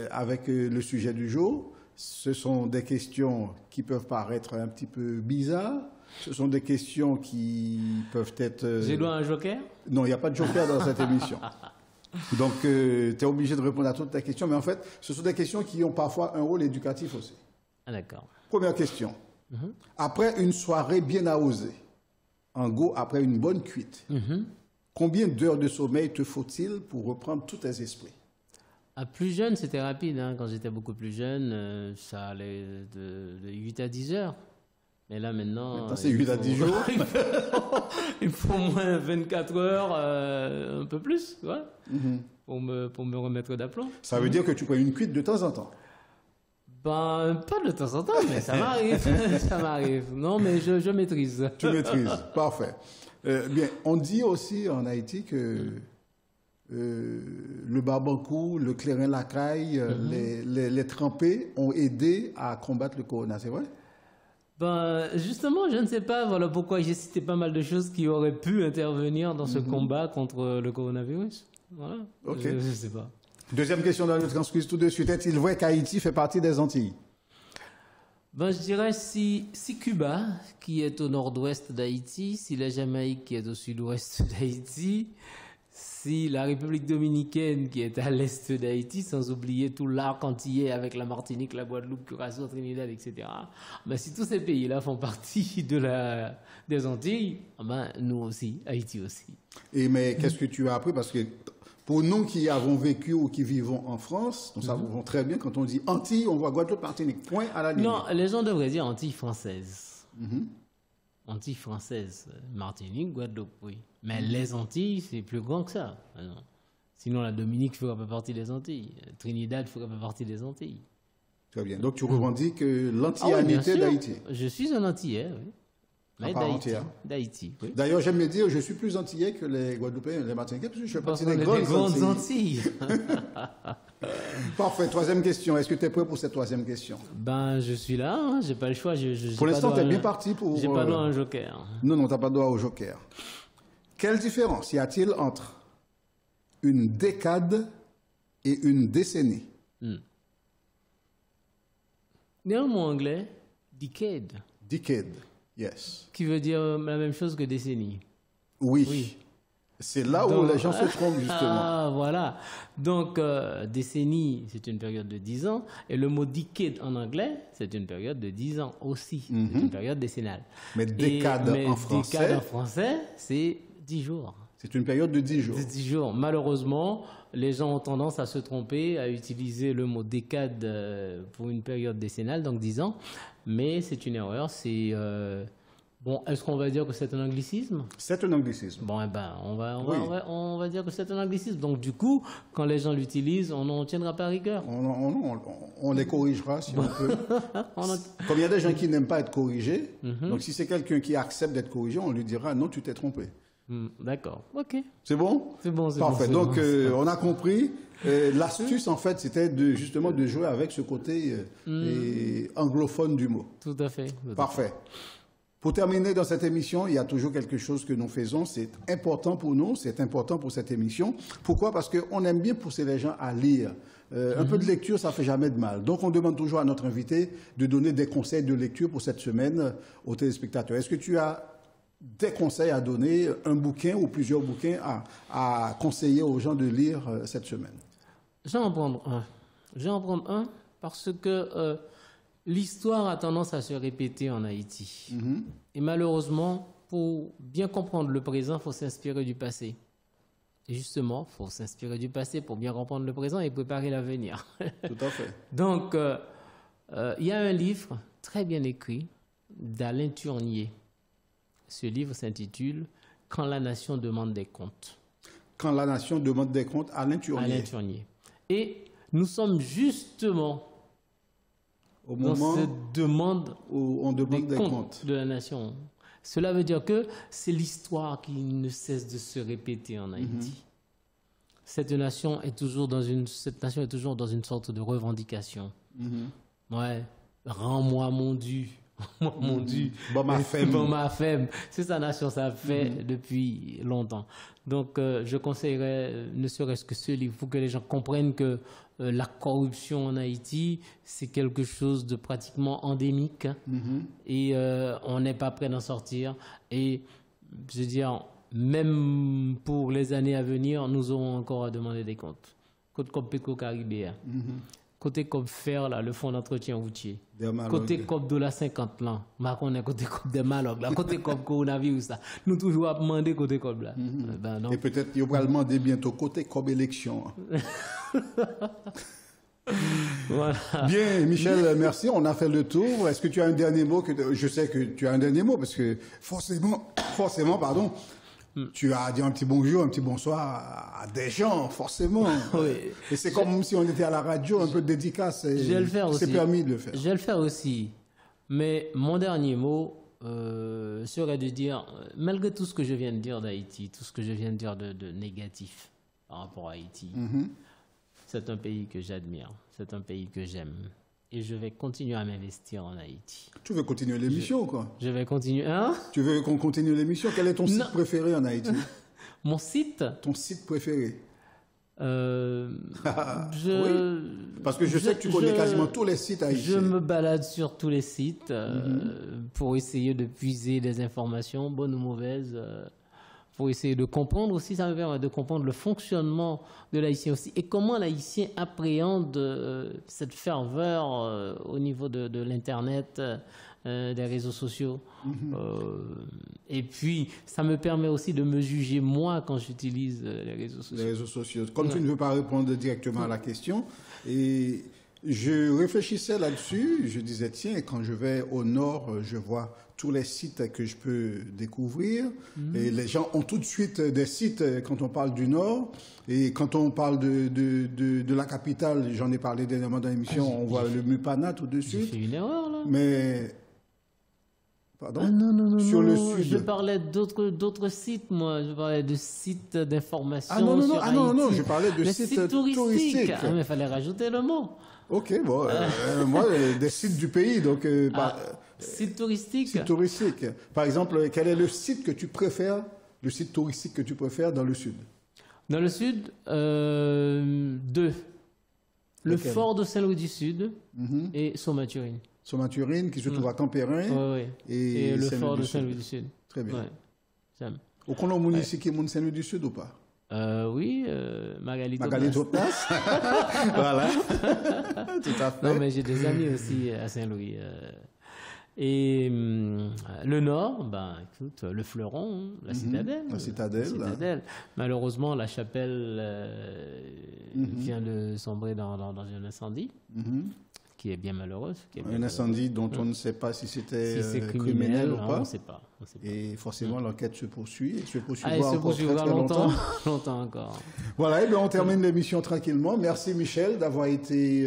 avec le sujet du jour. Ce sont des questions qui peuvent paraître un petit peu bizarres, Ce sont des questions qui peuvent être... J'ai droit à un joker? Non, il n'y a pas de joker dans cette émission. Donc, tu es obligé de répondre à toutes tes questions. Mais en fait, ce sont des questions qui ont parfois un rôle éducatif aussi. Ah, d'accord. Première question. Après une soirée bien arrosée, en gros, après une bonne cuite, combien d'heures de sommeil te faut-il pour reprendre tous tes esprits? À plus jeune, c'était rapide. Hein. Quand j'étais beaucoup plus jeune, ça allait de 8 à 10 heures. Mais là, maintenant c'est 8 à 10 jours. Il faut au moins 24 heures, un peu plus, ouais, pour me remettre d'aplomb. Ça veut dire que tu prends une cuite de temps en temps? Ben, pas de temps en temps, mais ça m'arrive. Ça m'arrive. Non, mais je maîtrise. Tu maîtrises, parfait. Bien, on dit aussi en Haïti que le barbancourt, le clairin lacaille, les trempés ont aidé à combattre le corona, c'est vrai? Ben, justement, je ne sais pas voilà pourquoi j'ai cité pas mal de choses qui auraient pu intervenir dans ce combat contre le coronavirus. Voilà. Ok. Je ne sais pas. Deuxième question dans le transquiz tout de suite. Est-il vrai qu'Haïti fait partie des Antilles? Ben, je dirais si Cuba, qui est au nord-ouest d'Haïti, si la Jamaïque, qui est au sud-ouest d'Haïti, si la République dominicaine, qui est à l'est d'Haïti, sans oublier tout l'arc antillais avec la Martinique, la Guadeloupe, Curaçao, Trinidad, etc. Ben, si tous ces pays-là font partie des Antilles, ben, nous aussi, Haïti aussi. Mais qu'est-ce que tu as appris? Parce que pour nous qui avons vécu ou qui vivons en France, nous savons très bien, quand on dit Antilles, on voit Guadeloupe, Martinique, point à la ligne. Non, les gens devraient dire Antilles françaises. Antilles françaises, Martinique, Guadeloupe, oui. Mais les Antilles, c'est plus grand que ça. Alors, sinon, la Dominique ne ferait pas partie des Antilles. Trinidad ne ferait pas partie des Antilles. Très bien. Donc, tu revendiques l'antillanité d'Haïti. Je suis un Antillais, oui. Mais d'Haïti. Oui. D'ailleurs, j'aime me dire, je suis plus antillais que les Guadeloupéens et les Martiniquais, parce que je fais partie des grandes Antilles. Parfait. Troisième question. Est-ce que tu es prêt pour cette troisième question? Ben, je suis là. Hein. J'ai pas le choix. Pour l'instant, tu es bien parti pour... J'ai pas droit à un joker. Non, tu n'as pas droit au joker. Quelle différence y a-t-il entre une décade et une décennie? Il y a un mot anglais, decade. Decade, yes. Qui veut dire la même chose que décennie. Oui. C'est là où les gens se trompent, justement. Ah, voilà. Donc, décennie, c'est une période de 10 ans. Et le mot decade en anglais, c'est une période de 10 ans aussi. C'est une période décennale. Mais décade en français... Décade en français, c'est 10 jours. C'est une période de 10 jours. De 10 jours. Malheureusement, les gens ont tendance à se tromper, à utiliser le mot décade pour une période décennale, donc 10 ans. Mais c'est une erreur. C'est... Bon, est-ce qu'on va dire que c'est un anglicisme? C'est un anglicisme. Bon, on va dire que c'est un anglicisme. Donc, du coup, quand les gens l'utilisent, on n'en tiendra pas rigueur. On les corrigera si on peut. Comme il y a des gens qui n'aiment pas être corrigés, donc si c'est quelqu'un qui accepte d'être corrigé, on lui dira non, tu t'es trompé. D'accord, ok. C'est bon? C'est bon, c'est parfait. Bon, donc, on a compris. L'astuce, en fait, c'était justement de jouer avec ce côté anglophone du mot. Tout à fait. Parfait. Pour terminer dans cette émission, il y a toujours quelque chose que nous faisons. C'est important pour nous, c'est important pour cette émission. Pourquoi? Parce qu'on aime bien pousser les gens à lire. Un peu de lecture, ça fait jamais de mal. Donc, on demande toujours à notre invité de donner des conseils de lecture pour cette semaine aux téléspectateurs. Est-ce que tu as des conseils à donner, un bouquin ou plusieurs bouquins à conseiller aux gens de lire cette semaine? Je vais en prendre un parce que l'histoire a tendance à se répéter en Haïti. Et malheureusement, pour bien comprendre le présent, il faut s'inspirer du passé. Et justement, il faut s'inspirer du passé pour bien comprendre le présent et préparer l'avenir. Tout à fait. Donc, il y a un livre très bien écrit d'Alain Turnier. Ce livre s'intitule « Quand la nation demande des comptes ». Quand la nation demande des comptes, Alain Turnier. Alain Turnier. Et nous sommes justement au moment cette demande où on demande des comptes de la nation. Cela veut dire que c'est l'histoire qui ne cesse de se répéter en Haïti. Cette nation est toujours dans une sorte de revendication. Ouais, rends-moi mon dû. mon Dieu. Bon, ma femme. Bon, ma femme. C'est sa nation, ça fait depuis longtemps. Donc, je conseillerais, ne serait-ce que ce livre, pour que les gens comprennent que la corruption en Haïti, c'est quelque chose de pratiquement endémique. Et on n'est pas prêt d'en sortir. Et, je veux dire, même pour les années à venir, nous aurons encore à demander des comptes. Côte comme Péco Caribéen. Côté comme faire là, le fonds d'entretien routier. Côté comme de la 50 là. On est côté comme des malogues là. Côté comme coronavirus là. Nous toujours à demander côté comme là. Et peut-être qu'il va demander bientôt côté comme élection. Voilà. Bien, Michel, merci. On a fait le tour. Est-ce que tu as un dernier mot? Je sais que tu as un dernier mot parce que forcément, pardon. Tu as dit un petit bonjour, un petit bonsoir à des gens, forcément. Oui. Et c'est comme si on était à la radio, un peu de dédicace. Je vais le faire aussi. C'est permis de le faire. Je vais le faire aussi. Mais mon dernier mot serait de dire, malgré tout ce que je viens de dire d'Haïti, tout ce que je viens de dire de négatif par rapport à Haïti, c'est un pays que j'admire, c'est un pays que j'aime. Et je vais continuer à m'investir en Haïti. Tu veux continuer l'émission, quoi? Je vais continuer. Hein? Tu veux qu'on continue l'émission? Quel est ton site préféré en Haïti? Mon site? Ton site préféré? Oui. Parce que je sais que tu connais quasiment tous les sites haïtiens. Je me balade sur tous les sites pour essayer de puiser des informations, bonnes ou mauvaises, pour essayer de comprendre aussi, ça me permet de comprendre le fonctionnement de l'haïtien aussi et comment l'haïtien appréhende cette ferveur au niveau de l'Internet, des réseaux sociaux. Et puis, ça me permet aussi de me juger moi quand j'utilise les réseaux sociaux. Les réseaux sociaux. Comme tu ne veux pas répondre directement à la question, et je réfléchissais là-dessus, je disais, tiens, quand je vais au nord, je vois tous les sites que je peux découvrir. Et les gens ont tout de suite des sites quand on parle du nord. Et quand on parle de la capitale, j'en ai parlé dernièrement dans l'émission, on voit le Mupana tout de suite. J'ai fait une erreur, là. Mais... Pardon? Ah, non, sur le non. sud. Je parlais d'autres sites, moi. Je parlais de sites d'information. Non, je parlais de sites touristiques. Ah, mais il fallait rajouter le mot. Ok, bon, moi, des sites du pays, donc... Site touristique. Site touristique. Par exemple, quel est le site que tu préfères, le site touristique que tu préfères dans le sud? Dans le sud, deux. Le fort de Saint-Louis du Sud et Sommaturine. Sommaturine, qui se trouve à Campérin. Oui. Et le fort de Saint-Louis du Sud. Très bien. Ouais. Au Colombo, ici, qui est Saint-Louis du Sud ou pas? Oui, Magali Toplas. Voilà. Tout à fait. Non, mais j'ai des amis aussi à Saint-Louis. Et le nord, ben, écoute, le Fleuron, la Citadelle. La Citadelle. Malheureusement, la chapelle vient de sombrer dans un incendie, qui est bien malheureux. Un incendie dont on ne sait pas si c'était criminel ou pas. On ne sait pas. Et forcément, l'enquête se poursuit. Et se poursuivra longtemps encore. Voilà, et bien on termine l'émission tranquillement. Merci Michel d'avoir été...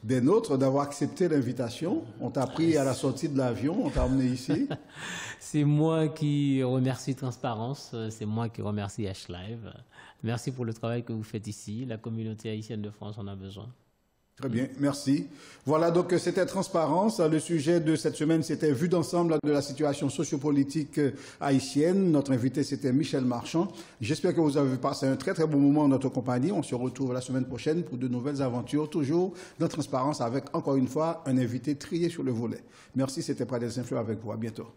des nôtres, d'avoir accepté l'invitation. On t'a pris à la sortie de l'avion, on t'a emmené ici. C'est moi qui remercie Transparence, c'est moi qui remercie H-Live. Merci pour le travail que vous faites ici. La communauté haïtienne de France en a besoin. Très bien, merci. Voilà, donc c'était Transparence. Le sujet de cette semaine, c'était Vue d'ensemble de la situation sociopolitique haïtienne. Notre invité, c'était Michel Marchand. J'espère que vous avez passé un très très bon moment en notre compagnie. On se retrouve la semaine prochaine pour de nouvelles aventures, toujours dans Transparence avec, encore une fois, un invité trié sur le volet. Merci, c'était Pradel Saint-Fleur avec vous. À bientôt.